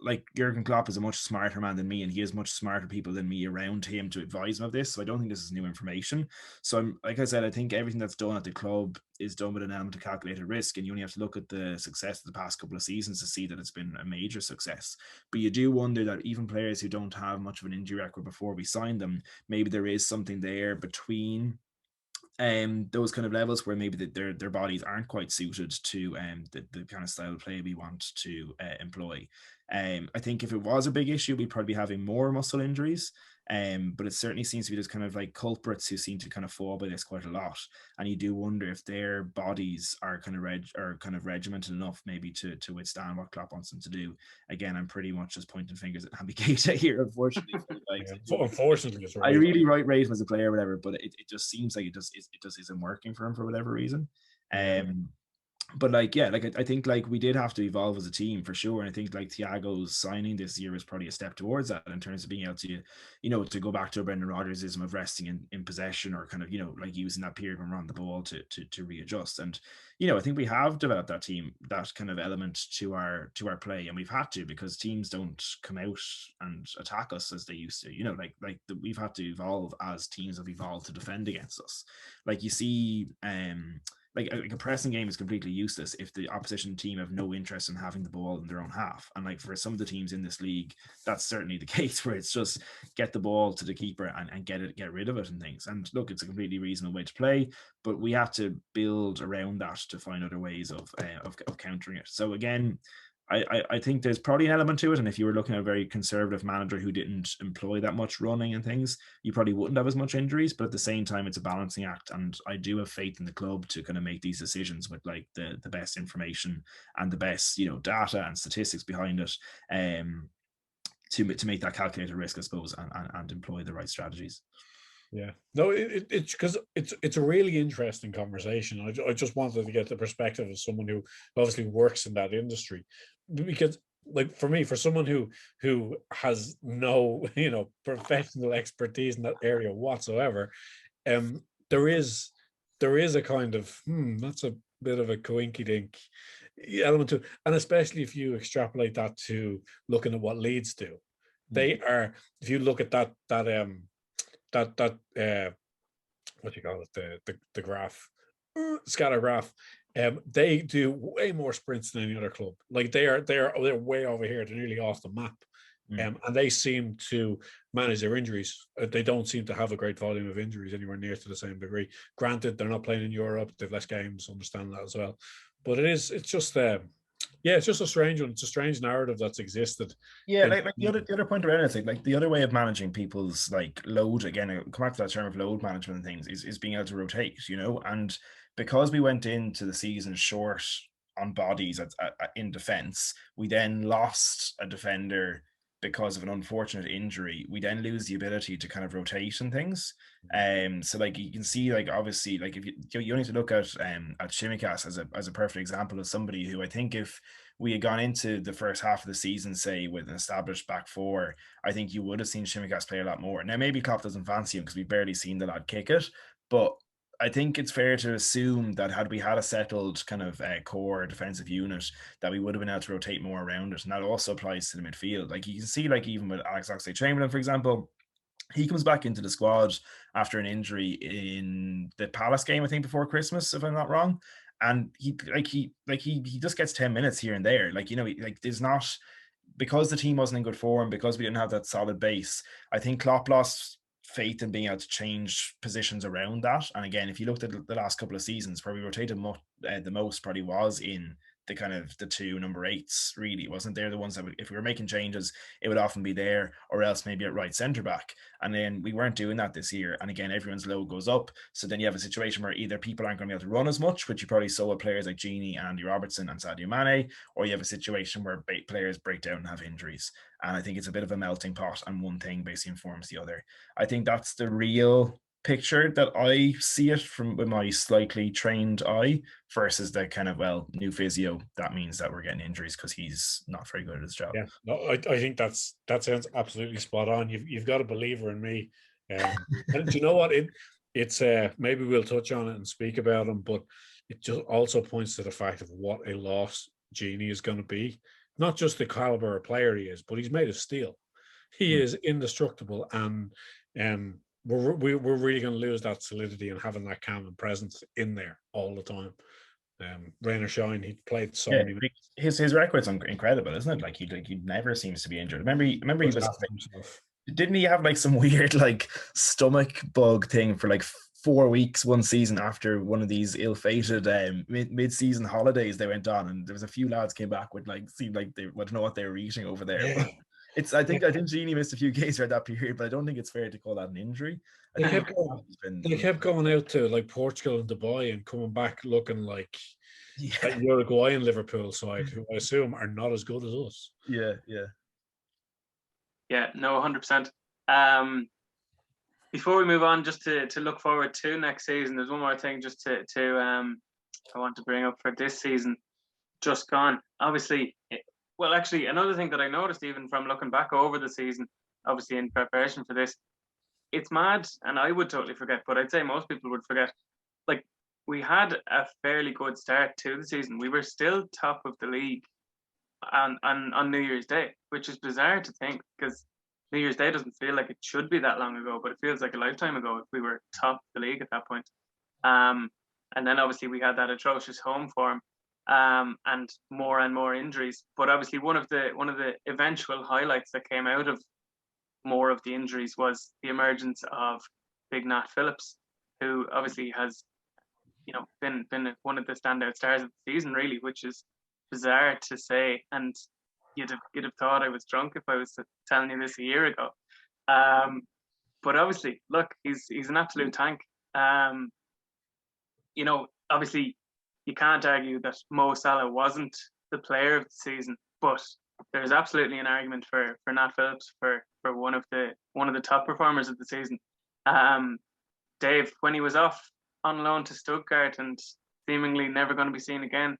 Like Jurgen Klopp is a much smarter man than me, and he has much smarter people than me around him to advise him of this. So I don't think this is new information. So I'm, like I said, I think everything that's done at the club is done with an element of calculated risk, and you only have to look at the success of the past couple of seasons to see that it's been a major success. But you do wonder that even players who don't have much of an injury record before we sign them, maybe there is something there between those kind of levels where maybe their bodies aren't quite suited to the kind of style of play we want to employ. I think if it was a big issue, we'd probably be having more muscle injuries. But it certainly seems to be there's kind of like culprits who seem to kind of fall by this quite a lot, and you do wonder if their bodies are kind of regimented enough maybe to withstand what Klopp wants them to do. Again, I'm pretty much just pointing fingers at Naby Keita here, unfortunately. Like, unfortunately, it's right. I really rate him as a player, or whatever, but it just seems like it just isn't working for him for whatever reason. But like, yeah, like I think like we did have to evolve as a team for sure. And I think like Thiago's signing this year was probably a step towards that, in terms of being able to, to go back to a Brendan Rodgersism of resting in possession, or kind of, like using that period when we're on the ball to readjust. And, I think we have developed that team, that kind of element to our play. And we've had to, because teams don't come out and attack us as they used to, we've had to evolve as teams have evolved to defend against us. Like you see, like a pressing game is completely useless if the opposition team have no interest in having the ball in their own half. And like for some of the teams in this league, that's certainly the case, where it's just get the ball to the keeper and get rid of it and things. And look, it's a completely reasonable way to play, but we have to build around that to find other ways of countering it. So again, I think there's probably an element to it. And if you were looking at a very conservative manager who didn't employ that much running and things, you probably wouldn't have as much injuries. But at the same time, it's a balancing act. And I do have faith in the club to kind of make these decisions with like the best information and the best, data and statistics behind it, to make that calculated risk, I suppose, and employ the right strategies. Yeah, no, it's because it's a really interesting conversation. I just wanted to get the perspective of someone who obviously works in that industry, because like for me, for someone who has no professional expertise in that area whatsoever, there is a kind of that's a bit of a coinky dink element to it. And especially if you extrapolate that to looking at what Leeds do, they are, if you look at that what you call it, the graph, scatter graph, they do way more sprints than any other club. Like they're way over here, they're nearly off the map. And they seem to manage their injuries. They don't seem to have a great volume of injuries anywhere near to the same degree. Granted, they're not playing in Europe, they've less games, understand that as well. But it's just it's just a strange one. It's a strange narrative that's existed. Yeah, like the other point around it, like the other way of managing people's like load, again, I'll come back to that term of load management and things, is being able to rotate, and because we went into the season short on bodies in defense, we then lost a defender because of an unfortunate injury. We then lose the ability to kind of rotate and things. So like you can see, like obviously, like if you need to look at Tsimikas as a perfect example of somebody who, I think if we had gone into the first half of the season, say with an established back four, I think you would have seen Tsimikas play a lot more. Now maybe Klopp doesn't fancy him because we've barely seen the lad kick it, but I think it's fair to assume that had we had a settled kind of core defensive unit, that we would have been able to rotate more around it, and that also applies to the midfield. Like you can see, like even with Alex Oxlade-Chamberlain, for example, he comes back into the squad after an injury in the Palace game, I think, before Christmas, if I'm not wrong. And he just gets 10 minutes here and there. Like, you know, like there's not, because the team wasn't in good form, because we didn't have that solid base, I think Klopp lost faith in being able to change positions around that. And again, if you looked at the last couple of seasons, where we rotated the most probably was in the kind of the two number eights, really. Wasn't there the ones that if we were making changes, it would often be there, or else maybe at right centre back. And then we weren't doing that this year. And again, everyone's load goes up. So then you have a situation where either people aren't going to be able to run as much, which you probably saw with players like Gini, Andy Robertson, and Sadio Mane, or you have a situation where players break down and have injuries. And I think it's a bit of a melting pot, and one thing basically informs the other. I think that's the real picture that I see it from with my slightly trained eye, versus the kind of, well, new physio, that means that we're getting injuries because he's not very good at his job. Yeah, no, I think that sounds absolutely spot on. You've got a believer in me, and do you know what, it's maybe we'll touch on it and speak about him, but it just also points to the fact of what a loss Genie is going to be. Not just the caliber of player he is, but he's made of steel. He is indestructible, and we're really going to lose that solidity and having that calm and presence in there all the time. Rain or shine, he played so many. His record's incredible, isn't it? Like he never seems to be injured. Remember he was didn't he have like some weird like stomach bug thing for like 4 weeks one season after one of these ill-fated mid-season holidays they went on, and there was a few lads came back with like seemed like I don't know what they were eating over there. Yeah. I think Genie missed a few games for that period, but I don't think it's fair to call that an injury. They kept going out to like Portugal and Dubai and coming back looking like that Uruguayan Liverpool side, who I assume are not as good as us. Yeah, no, 100%. Before we move on, just to look forward to next season, there's one more thing just to I want to bring up for this season just gone. Obviously, well, actually, another thing that I noticed even from looking back over the season, obviously in preparation for this, it's mad, and I would totally forget, but I'd say most people would forget. Like, we had a fairly good start to the season. We were still top of the league on New Year's Day, which is bizarre to think, because New Year's Day doesn't feel like it should be that long ago, but it feels like a lifetime ago if we were top of the league at that point. And then obviously we had that atrocious home form. And more injuries. But obviously one of the eventual highlights that came out of more of the injuries was the emergence of Big Nat Phillips, who obviously has, been one of the standout stars of the season, really, which is bizarre to say. And you'd have thought I was drunk if I was telling you this a year ago. But obviously, look, he's an absolute tank. Obviously, you can't argue that Mo Salah wasn't the player of the season, but there's absolutely an argument for Nat Phillips for one of the top performers of the season. Dave, when he was off on loan to Stuttgart and seemingly never going to be seen again,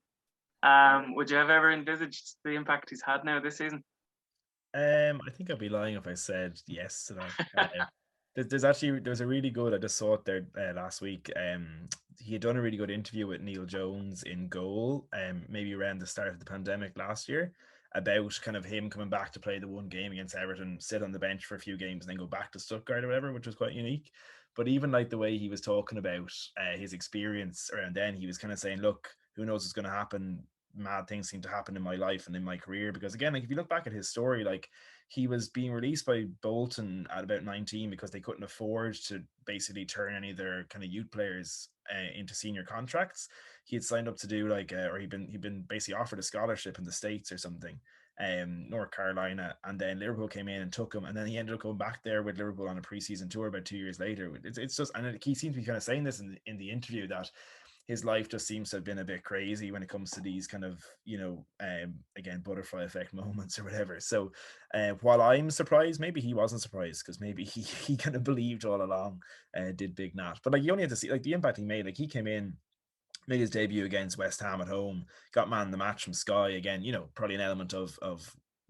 would you have ever envisaged the impact he's had now this season? I think I'd be lying if I said yes to that. There's a really good, I just saw it there last week. He had done a really good interview with Neil Jones in goal, maybe around the start of the pandemic last year, about kind of him coming back to play the one game against Everton, sit on the bench for a few games, and then go back to Stuttgart or whatever, which was quite unique. But even like the way he was talking about his experience around then, he was kind of saying, look, who knows what's going to happen? Mad things seem to happen in my life and in my career, because again, like if you look back at his story, like he was being released by Bolton at about 19 because they couldn't afford to basically turn any of their kind of youth players into senior contracts. He had signed up to do like or he'd been basically offered a scholarship in the States or something, North Carolina, and then Liverpool came in and took him, and then he ended up going back there with Liverpool on a preseason tour about 2 years later. It's just, and he seems to be kind of saying this in the interview, that his life just seems to have been a bit crazy when it comes to these kind of, again, butterfly effect moments or whatever. So while I'm surprised, maybe he wasn't surprised, because maybe he kind of believed all along, did Big Nat. But like, you only had to see like the impact he made. Like he came in, made his debut against West Ham at home, got man of the match from Sky again, probably an element of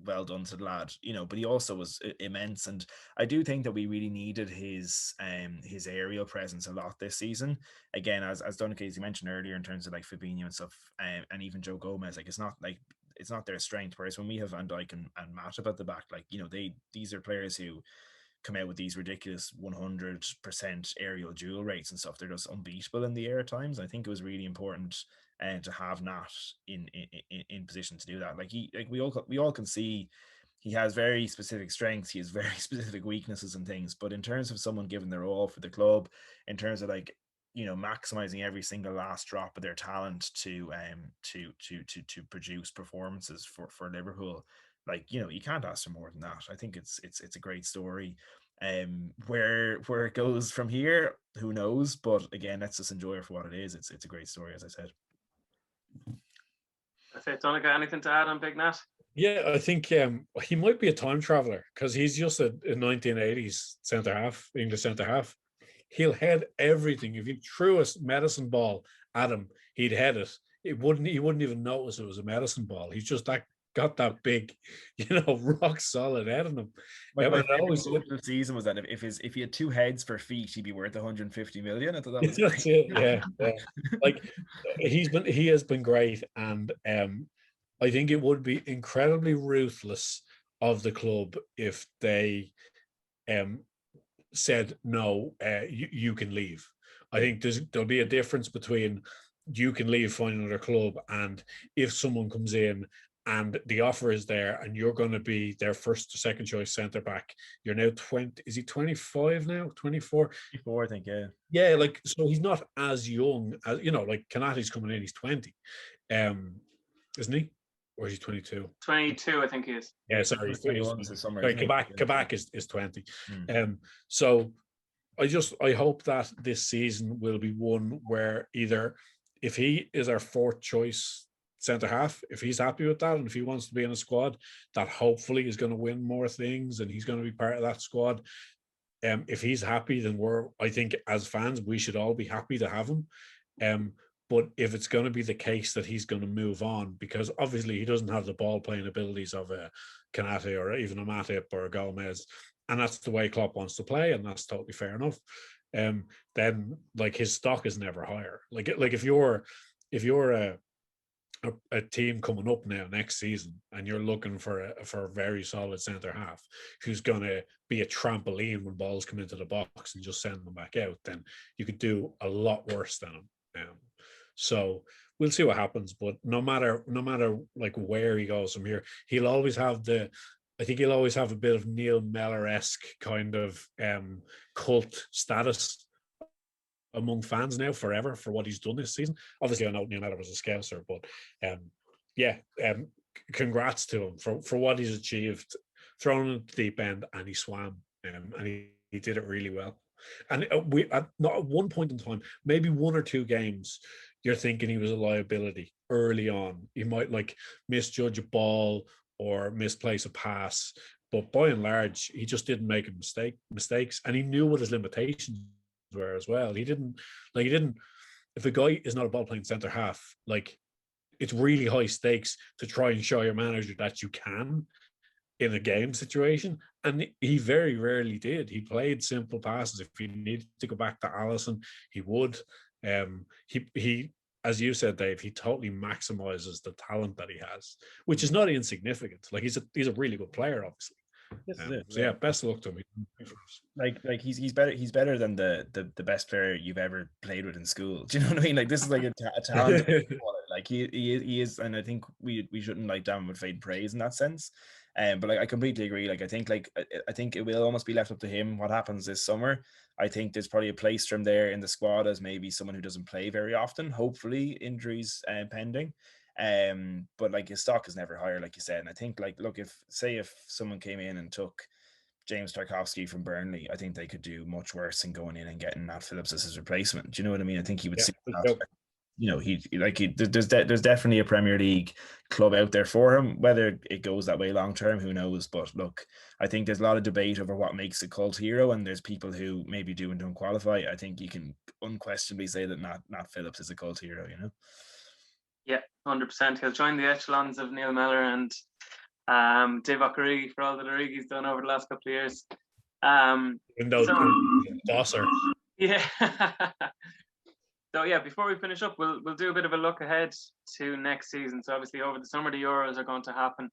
well done to the lad, you know, but he also was immense. And I do think that we really needed his aerial presence a lot this season. Again, as Donnacha, as you mentioned earlier, in terms of like Fabinho and stuff, and even Joe Gomez, like it's not their strength. Whereas when we have Van Dijk and Matip at the back, like, you know, these are players who come out with these ridiculous 100% aerial duel rates and stuff. They're just unbeatable in the air at times. I think it was really important to have Nat in position to do that. Like we all can see he has very specific strengths. He has very specific weaknesses and things. But in terms of someone giving their all for the club, in terms of like, you know, maximizing every single last drop of their talent to produce performances for Liverpool, like, you know, you can't ask for more than that. I think it's a great story. Where it goes from here, who knows? But again, let's just enjoy it for what it is. It's a great story, as I said. That's it. Donnacha, anything to add on Big Nat? Yeah, I think he might be a time traveler because he's just a 1980s centre half, English centre half. He'll head everything. If you threw a medicine ball at him, he'd head it. He wouldn't even notice it was a medicine ball. He's just got that big, rock solid head on him. My favorite season was that if he had two heads for feet, he'd be worth 150 million. I thought that was that's it. Yeah. Like he has been great, and I think it would be incredibly ruthless of the club if they said no, you can leave. I think there'll be a difference between you can leave, find another club, and if someone comes in and the offer is there and you're going to be their first or second choice centre back. You're now 20. Is he 25 now? 24? 24, I think, yeah. Yeah, like, so he's not as young as, like Konaté's coming in, he's 20. Isn't he? Or is he 22? 22, I think he is. Yeah, sorry. He's 21 this summer. Kabak is 20. So I hope that this season will be one where either if he is our fourth choice centre half, if he's happy with that and if he wants to be in a squad that hopefully is going to win more things and he's going to be part of that squad, if he's happy, then I think as fans we should all be happy to have him. But if it's going to be the case that he's going to move on, because obviously he doesn't have the ball playing abilities of a Konaté or even a Matip or a Gomez, and that's the way Klopp wants to play, and that's totally fair enough, then like his stock is never higher. Like if you're a team coming up now next season and you're looking for a very solid centre half who's going to be a trampoline when balls come into the box and just send them back out, then you could do a lot worse than him. So we'll see what happens, but no matter like where he goes from here, he'll always have a bit of Neil Mellor-esque kind of cult status among fans now forever for what he's done this season. Obviously, I know Neil Mellor was a Scouser, but congrats to him for what he's achieved, thrown in the deep end, and he swam, and he did it really well. And not at one point in time, maybe one or two games, you're thinking he was a liability early on. He might like misjudge a ball or misplace a pass, but by and large, he just didn't make mistakes, and he knew what his limitations were as well. He didn't. If a guy is not a ball playing centre half, like it's really high stakes to try and show your manager that you can in a game situation, and he very rarely did. He played simple passes. If he needed to go back to Alisson, he would. He, as you said, Dave, he totally maximizes the talent that he has, which is not insignificant. Like he's a really good player, obviously. So yeah, best of luck to him. Like he's better than the best player you've ever played with in school. Do you know what I mean? Like this is like a talent. Like he is, and I think we shouldn't like damn with fade praise in that sense. But like I completely agree. Like I think it will almost be left up to him what happens this summer. I think there's probably a place for him there in the squad as maybe someone who doesn't play very often. Hopefully injuries pending. But like his stock is never higher, like you said. And I think like look, if someone came in and took James Tarkowski from Burnley, I think they could do much worse than going in and getting Nat Phillips as his replacement. Do you know what I mean? I think he would see that. There's definitely a Premier League club out there for him. Whether it goes that way long term, who knows? But look, I think there's a lot of debate over what makes a cult hero, and there's people who maybe do and don't qualify. I think you can unquestionably say that Nat Phillips is a cult hero. Yeah, 100%. He'll join the echelons of Neil Mellor and Divock Origi for all that Origi's done over the last couple of years. Even though Dosser. Yeah. So yeah, before we finish up, we'll do a bit of a look ahead to next season. So obviously over the summer the Euros are going to happen.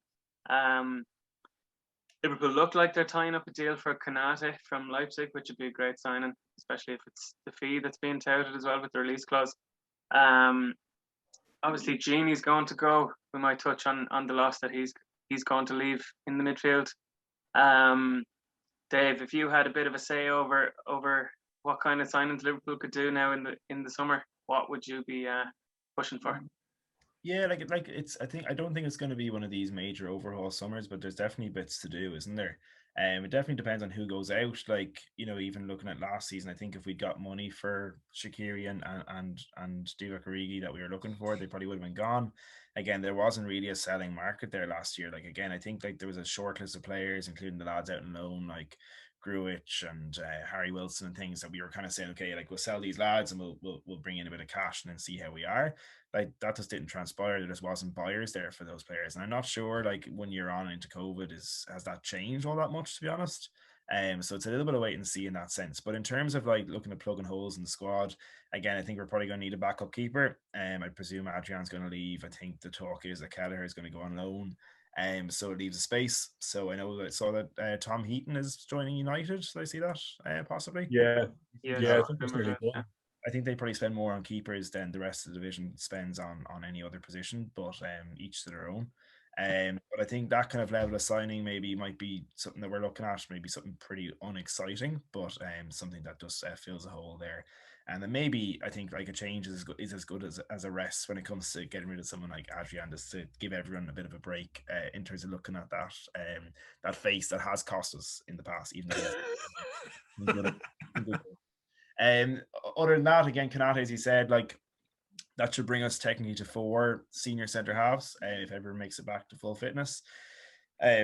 Liverpool look like they're tying up a deal for Konate from Leipzig, which would be a great signing, especially if it's the fee that's being touted as well with the release clause. Obviously Gini's going to go. We might touch on the loss that he's going to leave in the midfield. Dave, if you had a bit of a say over what kind of signings Liverpool could do now in the summer, what would you be pushing for? Yeah, like it's. I don't think it's going to be one of these major overhaul summers, but there's definitely bits to do, isn't there? It definitely depends on who goes out. Like, even looking at last season, I think if we'd got money for Shaqiri and Divock Origi that we were looking for, they probably would have been gone. Again, there wasn't really a selling market there last year. Like, again, I think like there was a short list of players, including the lads out on loan, like Gruitch and Harry Wilson and things, that we were kind of saying, okay, like we'll sell these lads and we'll bring in a bit of cash and then see how we are. Like, that just didn't transpire. There just wasn't buyers there for those players, and I'm not sure like 1 year on into COVID has that changed all that much, to be honest. So it's a little bit of wait and see in that sense. But in terms of like looking at plugging holes in the squad, again, I think we're probably going to need a backup keeper. I presume Adrian's going to leave. I think the talk is that Kelleher is going to go on loan. So it leaves a space. So I saw that Tom Heaton is joining United. Did I see that? Possibly. Yeah. Yeah. I think they probably spend more on keepers than the rest of the division spends on any other position, but each to their own. But I think that kind of level of signing maybe might be something that we're looking at, maybe something pretty unexciting, but something that just fills a hole there. And then maybe I think like a change is as good as a rest when it comes to getting rid of someone like Adrian, just to give everyone a bit of a break in terms of looking at that face that has cost us in the past, even though other than that, again, Konate, as you said, like that should bring us technically to 4 senior centre halves if everyone makes it back to full fitness.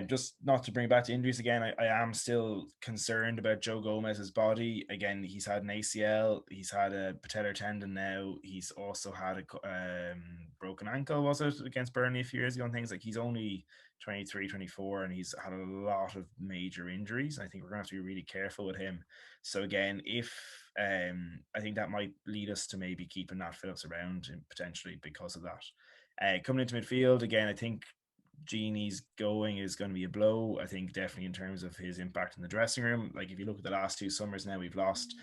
Just not to bring it back to injuries again, I am still concerned about Joe Gomez's body. Again, he's had an ACL, he's had a patellar tendon now, he's also had a broken ankle, was it, against Burnley a few years ago, and things like he's only 23, 24, and he's had a lot of major injuries. I think we're going to have to be really careful with him. So again, if I think that might lead us to maybe keeping Nat Phillips around potentially because of that. Coming into midfield, again, I think Gini's going is going to be a blow. I think definitely in terms of his impact in the dressing room. Like if you look at the last 2 summers now, we've lost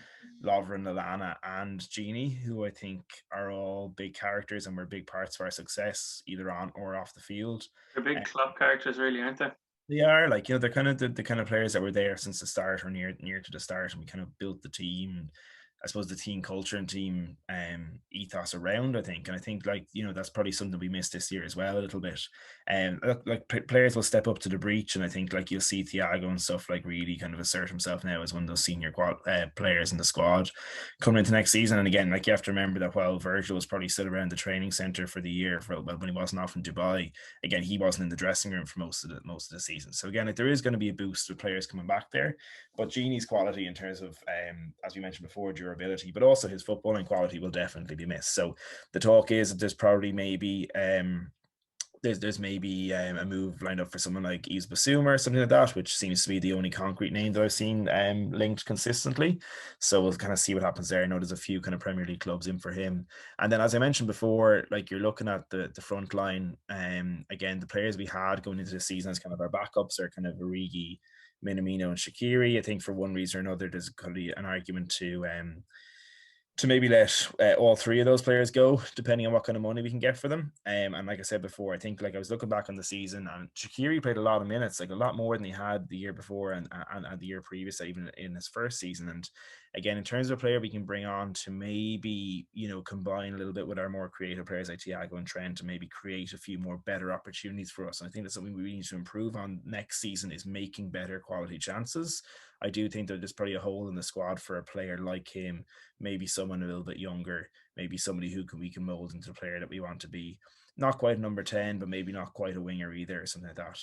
Lovren, Lallana and Gini, who I think are all big characters and were big parts of our success, either on or off the field. They're big club characters, really, aren't they? They are, like, they're kind of the kind of players that were there since the start or near to the start, and we kind of built the team, I suppose, the team culture and team ethos around, I think. And I think, like, that's probably something we missed this year as well a little bit. Like players will step up to the breach, and I think like you'll see Thiago and stuff like really kind of assert himself now as one of those senior players in the squad coming into next season. And again, like, you have to remember that while Virgil was probably still around the training center for the year when he wasn't off in Dubai, again, he wasn't in the dressing room for most of the season. So again, like, there is going to be a boost with players coming back there, but Gini's quality in terms of as we mentioned before, durability, but also his footballing quality will definitely be missed. So the talk is that there's probably maybe there's maybe a move lined up for someone like Yves Bissouma or something like that, which seems to be the only concrete name that I've seen linked consistently. So we'll kind of see what happens there. I know there's a few kind of Premier League clubs in for him. And then, as I mentioned before, like, you're looking at the front line. Again, the players we had going into the season as kind of our backups are kind of Origi, Minamino and Shaqiri. I think for one reason or another, there's going to be an argument to maybe let all 3 of those players go, depending on what kind of money we can get for them. And like I said before, I think, like, I was looking back on the season, and Shaqiri played a lot of minutes, like a lot more than he had the year before and the year previous, even in his first season. And again, in terms of a player we can bring on to maybe, combine a little bit with our more creative players like Thiago and Trent to maybe create a few more better opportunities for us. And I think that's something we need to improve on next season, is making better quality chances. I do think that there's probably a hole in the squad for a player like him, maybe someone a little bit younger, maybe somebody we can mold into the player that we want to be. Not quite number 10, but maybe not quite a winger either, or something like that.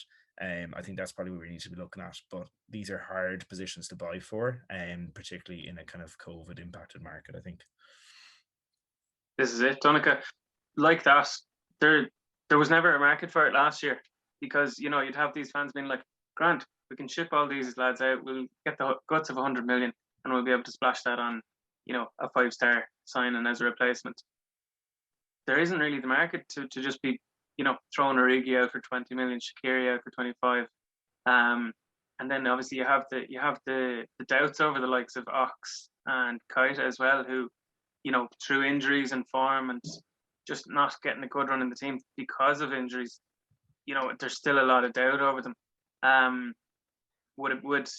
I think that's probably what we need to be looking at. But these are hard positions to buy for, particularly in a kind of COVID impacted market, I think. This is it, Donnacha. Like that, there was never a market for it last year. because you'd have these fans being like, Grant, we can ship all these lads out, we'll get the guts of 100 million and we'll be able to splash that on a 5-star signing as a replacement. There isn't really the market to just be throwing Origi out for 20 million, Shaqiri out for 25. And then obviously you have the doubts over the likes of Ox and Keita as well, who through injuries and form and just not getting a good run in the team because of injuries, there's still a lot of doubt over them. Would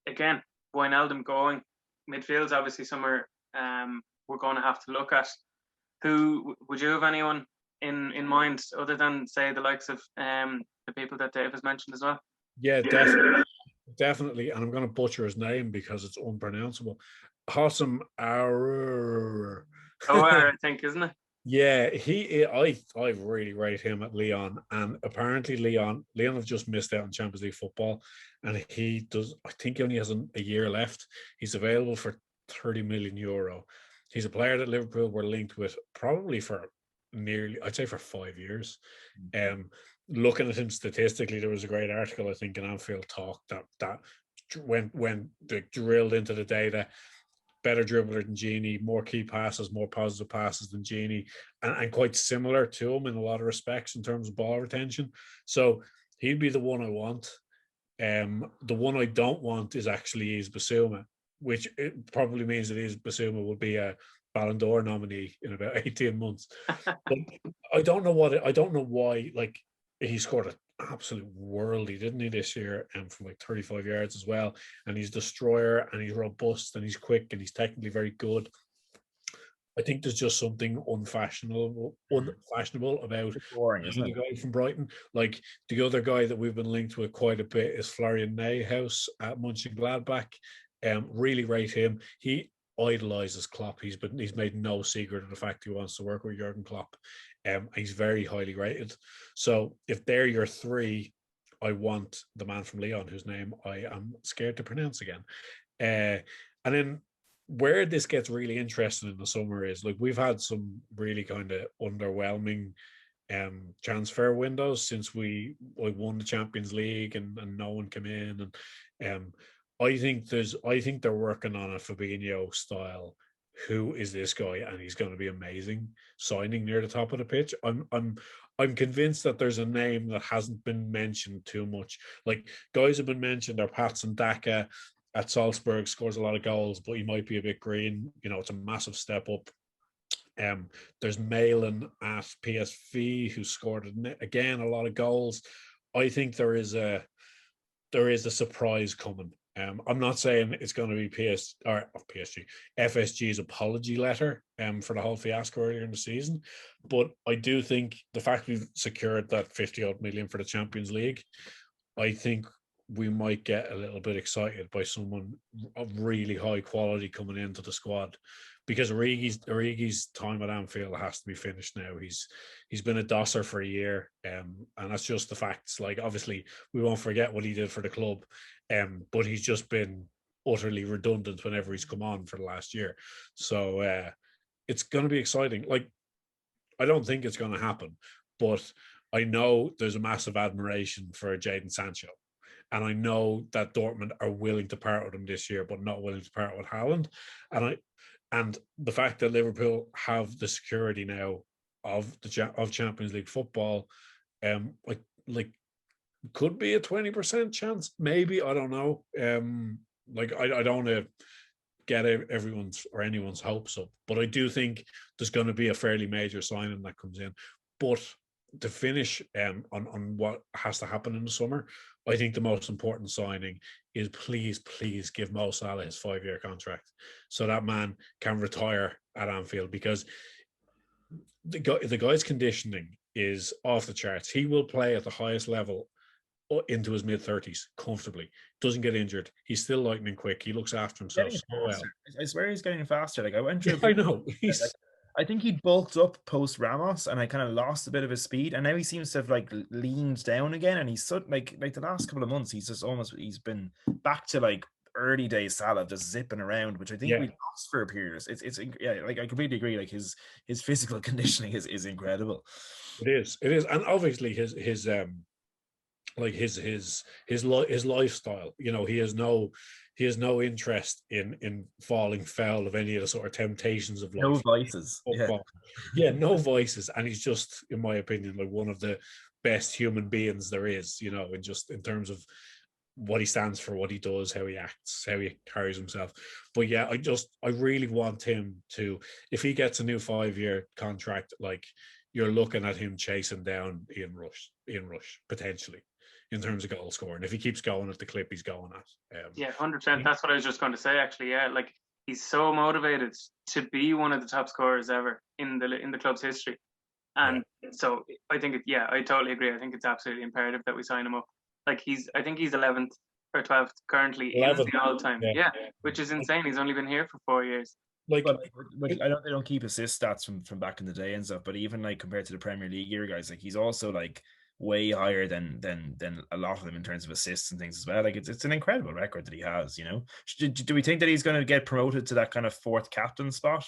again, Wijnaldum going, midfield's obviously somewhere we're going to have to look at. Who would you have anyone in mind other than say the likes of the people that Dave has mentioned as well? Yeah, definitely. And I'm going to butcher his name because it's unpronounceable. Houssem Aouar. I think, isn't it? Yeah, I really rate him at Lyon, and apparently Lyon have just missed out on Champions League football, and I think he only has a year left. He's available for 30 million euro. He's a player that Liverpool were linked with probably for I'd say for 5 years. Looking at him statistically, there was a great article I think in Anfield Talk that when they drilled into the data. Better dribbler than Gini, more key passes, more positive passes than Gini, and quite similar to him in a lot of respects in terms of ball retention. So he'd be the one I want. The one I don't want is actually Bissouma, which it probably means that Bissouma will be a Ballon d'Or nominee in about 18 months. But I don't know why. Like, he scored an absolute worldie, didn't he, this year, from like 35 yards as well. And he's destroyer, and he's robust, and he's quick, and he's technically very good. I think there's just something unfashionable about the guy from Brighton. Like, the other guy that we've been linked with quite a bit is Florian Neuhaus at Mönchengladbach. Really rate him. He idolizes Klopp. He's made no secret of the fact he wants to work with Jurgen Klopp. He's very highly rated. So if they're your three, I want the man from Lyon, whose name I am scared to pronounce again. And then where this gets really interesting in the summer is, like, we've had some really kind of underwhelming transfer windows since we won the Champions League and no one came in. And I think they're working on a Fabinho style. Who is this guy? And he's going to be amazing signing near the top of the pitch. I'm convinced that there's a name that hasn't been mentioned too much. Like, guys have been mentioned are Patson Daka at Salzburg, scores a lot of goals, but he might be a bit green. It's a massive step up. There's Malin at PSV who scored again a lot of goals. I think there is a surprise coming. I'm not saying it's going to be FSG's apology letter for the whole fiasco earlier in the season, but I do think the fact we've secured that 50-odd million for the Champions League, I think we might get a little bit excited by someone of really high quality coming into the squad, because Origi's time at Anfield has to be finished now. He's been a dosser for a year, and that's just the facts. Like, obviously, we won't forget what he did for the club, but he's just been utterly redundant whenever he's come on for the last year. So it's going to be exciting. Like, I don't think it's going to happen, but I know there's a massive admiration for Jadon Sancho. And I know that Dortmund are willing to part with him this year, but not willing to part with Haaland. And the fact that Liverpool have the security now of Champions League football, like could be a 20% chance, maybe. I don't know. I don't want to get everyone's or anyone's hopes up, but I do think there's going to be a fairly major signing that comes in. But to finish on what has to happen in the summer, I think the most important signing is please give Mo Salah his 5-year contract so that man can retire at Anfield, because the guy's conditioning is off the charts. He will play at the highest level into his mid-30s comfortably. Doesn't get injured. He's still lightning quick. He looks after himself so well. I swear he's getting faster. Like, I went through. I know. I think he bulked up post Ramos, and I kind of lost a bit of his speed, and now he seems to have like leaned down again. And he's so like the last couple of months, he's been back to like early days Salah, just zipping around, which I think we lost for a period. It's like, I completely agree. Like, his physical conditioning is incredible. It is, and obviously his like his lifestyle. You know, he has no interest in falling foul of any of the sort of temptations of life. No vices. Yeah, no vices, and he's just, in my opinion, like one of the best human beings there is. You know, and just in terms of what he stands for, what he does, how he acts, how he carries himself. But yeah, I really want him to, if he gets a new 5-year contract, like you're looking at him chasing down Ian Rush potentially in terms of goal scoring if he keeps going at the clip he's going at. Yeah, 100%. That's what I was just going to say. Actually, yeah, like he's so motivated to be one of the top scorers ever in the club's history, and so I think I totally agree. I think it's absolutely imperative that we sign him up. Like I think he's 11th or 12th currently 11th. In the all-time. Yeah, which is insane. He's only been here for 4 years. Like, I know they don't keep assist stats from back in the day and stuff, but even like compared to the Premier League year guys, like he's also like way higher than a lot of them in terms of assists and things as well. Like it's an incredible record that he has. You know, do we think that he's going to get promoted to that kind of fourth captain spot?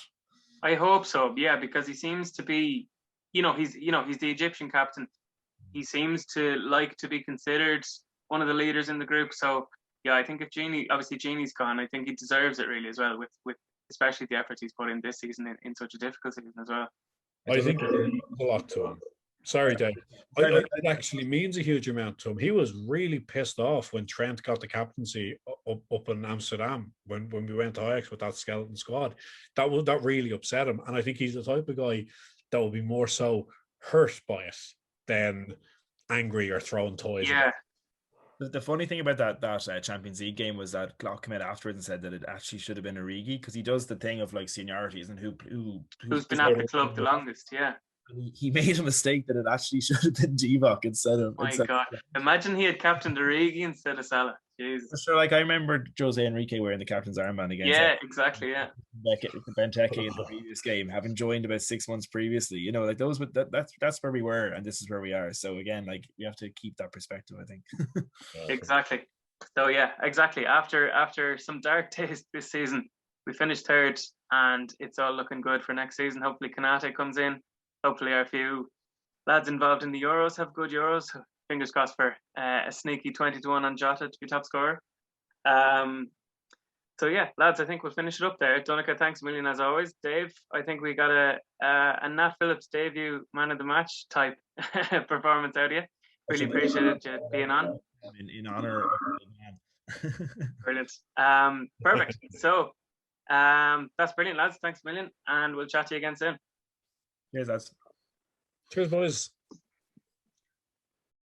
I hope so. Yeah, because he seems to be, he's the Egyptian captain. He seems to like to be considered one of the leaders in the group. So yeah, I think if Genie's gone, I think he deserves it really as well, with especially the efforts he's put in this season in such a difficult season as well. I think it means a lot to him. Sorry, Dave. It actually means a huge amount to him. He was really pissed off when Trent got the captaincy up in Amsterdam when we went to Ajax with that skeleton squad. That really upset him, and I think he's the type of guy that will be more so hurt by it than angry or throwing toys. Yeah. The funny thing about that Champions League game was that Klopp came out afterwards and said that it actually should have been Origi, because he does the thing of like seniority, isn't who's been at the club the longest. Yeah. He made a mistake that it actually should have been Divock instead of. My God, imagine he had captained Origi instead of Salah. Jesus. So like I remember Jose Enrique wearing the captain's armband against. Yeah, exactly. Yeah. Benteke in the previous game, having joined about 6 months previously. You know, like those. That's where we were, and this is where we are. So again, like we have to keep that perspective, I think. Exactly. So yeah, exactly. After some dark days this season, we finished third, and it's all looking good for next season. Hopefully, Konate comes in. Hopefully, our few lads involved in the Euros have good Euros. Fingers crossed for a sneaky 20-1 on Jota to be top scorer. So yeah, lads, I think we'll finish it up there. Donnacha, thanks a million as always. Dave, I think we got a Nat Phillips debut man of the match type performance out of you. Really appreciated you being on. In honor of the man. Brilliant. Perfect. So that's brilliant, lads. Thanks a million, and we'll chat to you again soon. Cheers, lads. Cheers, boys.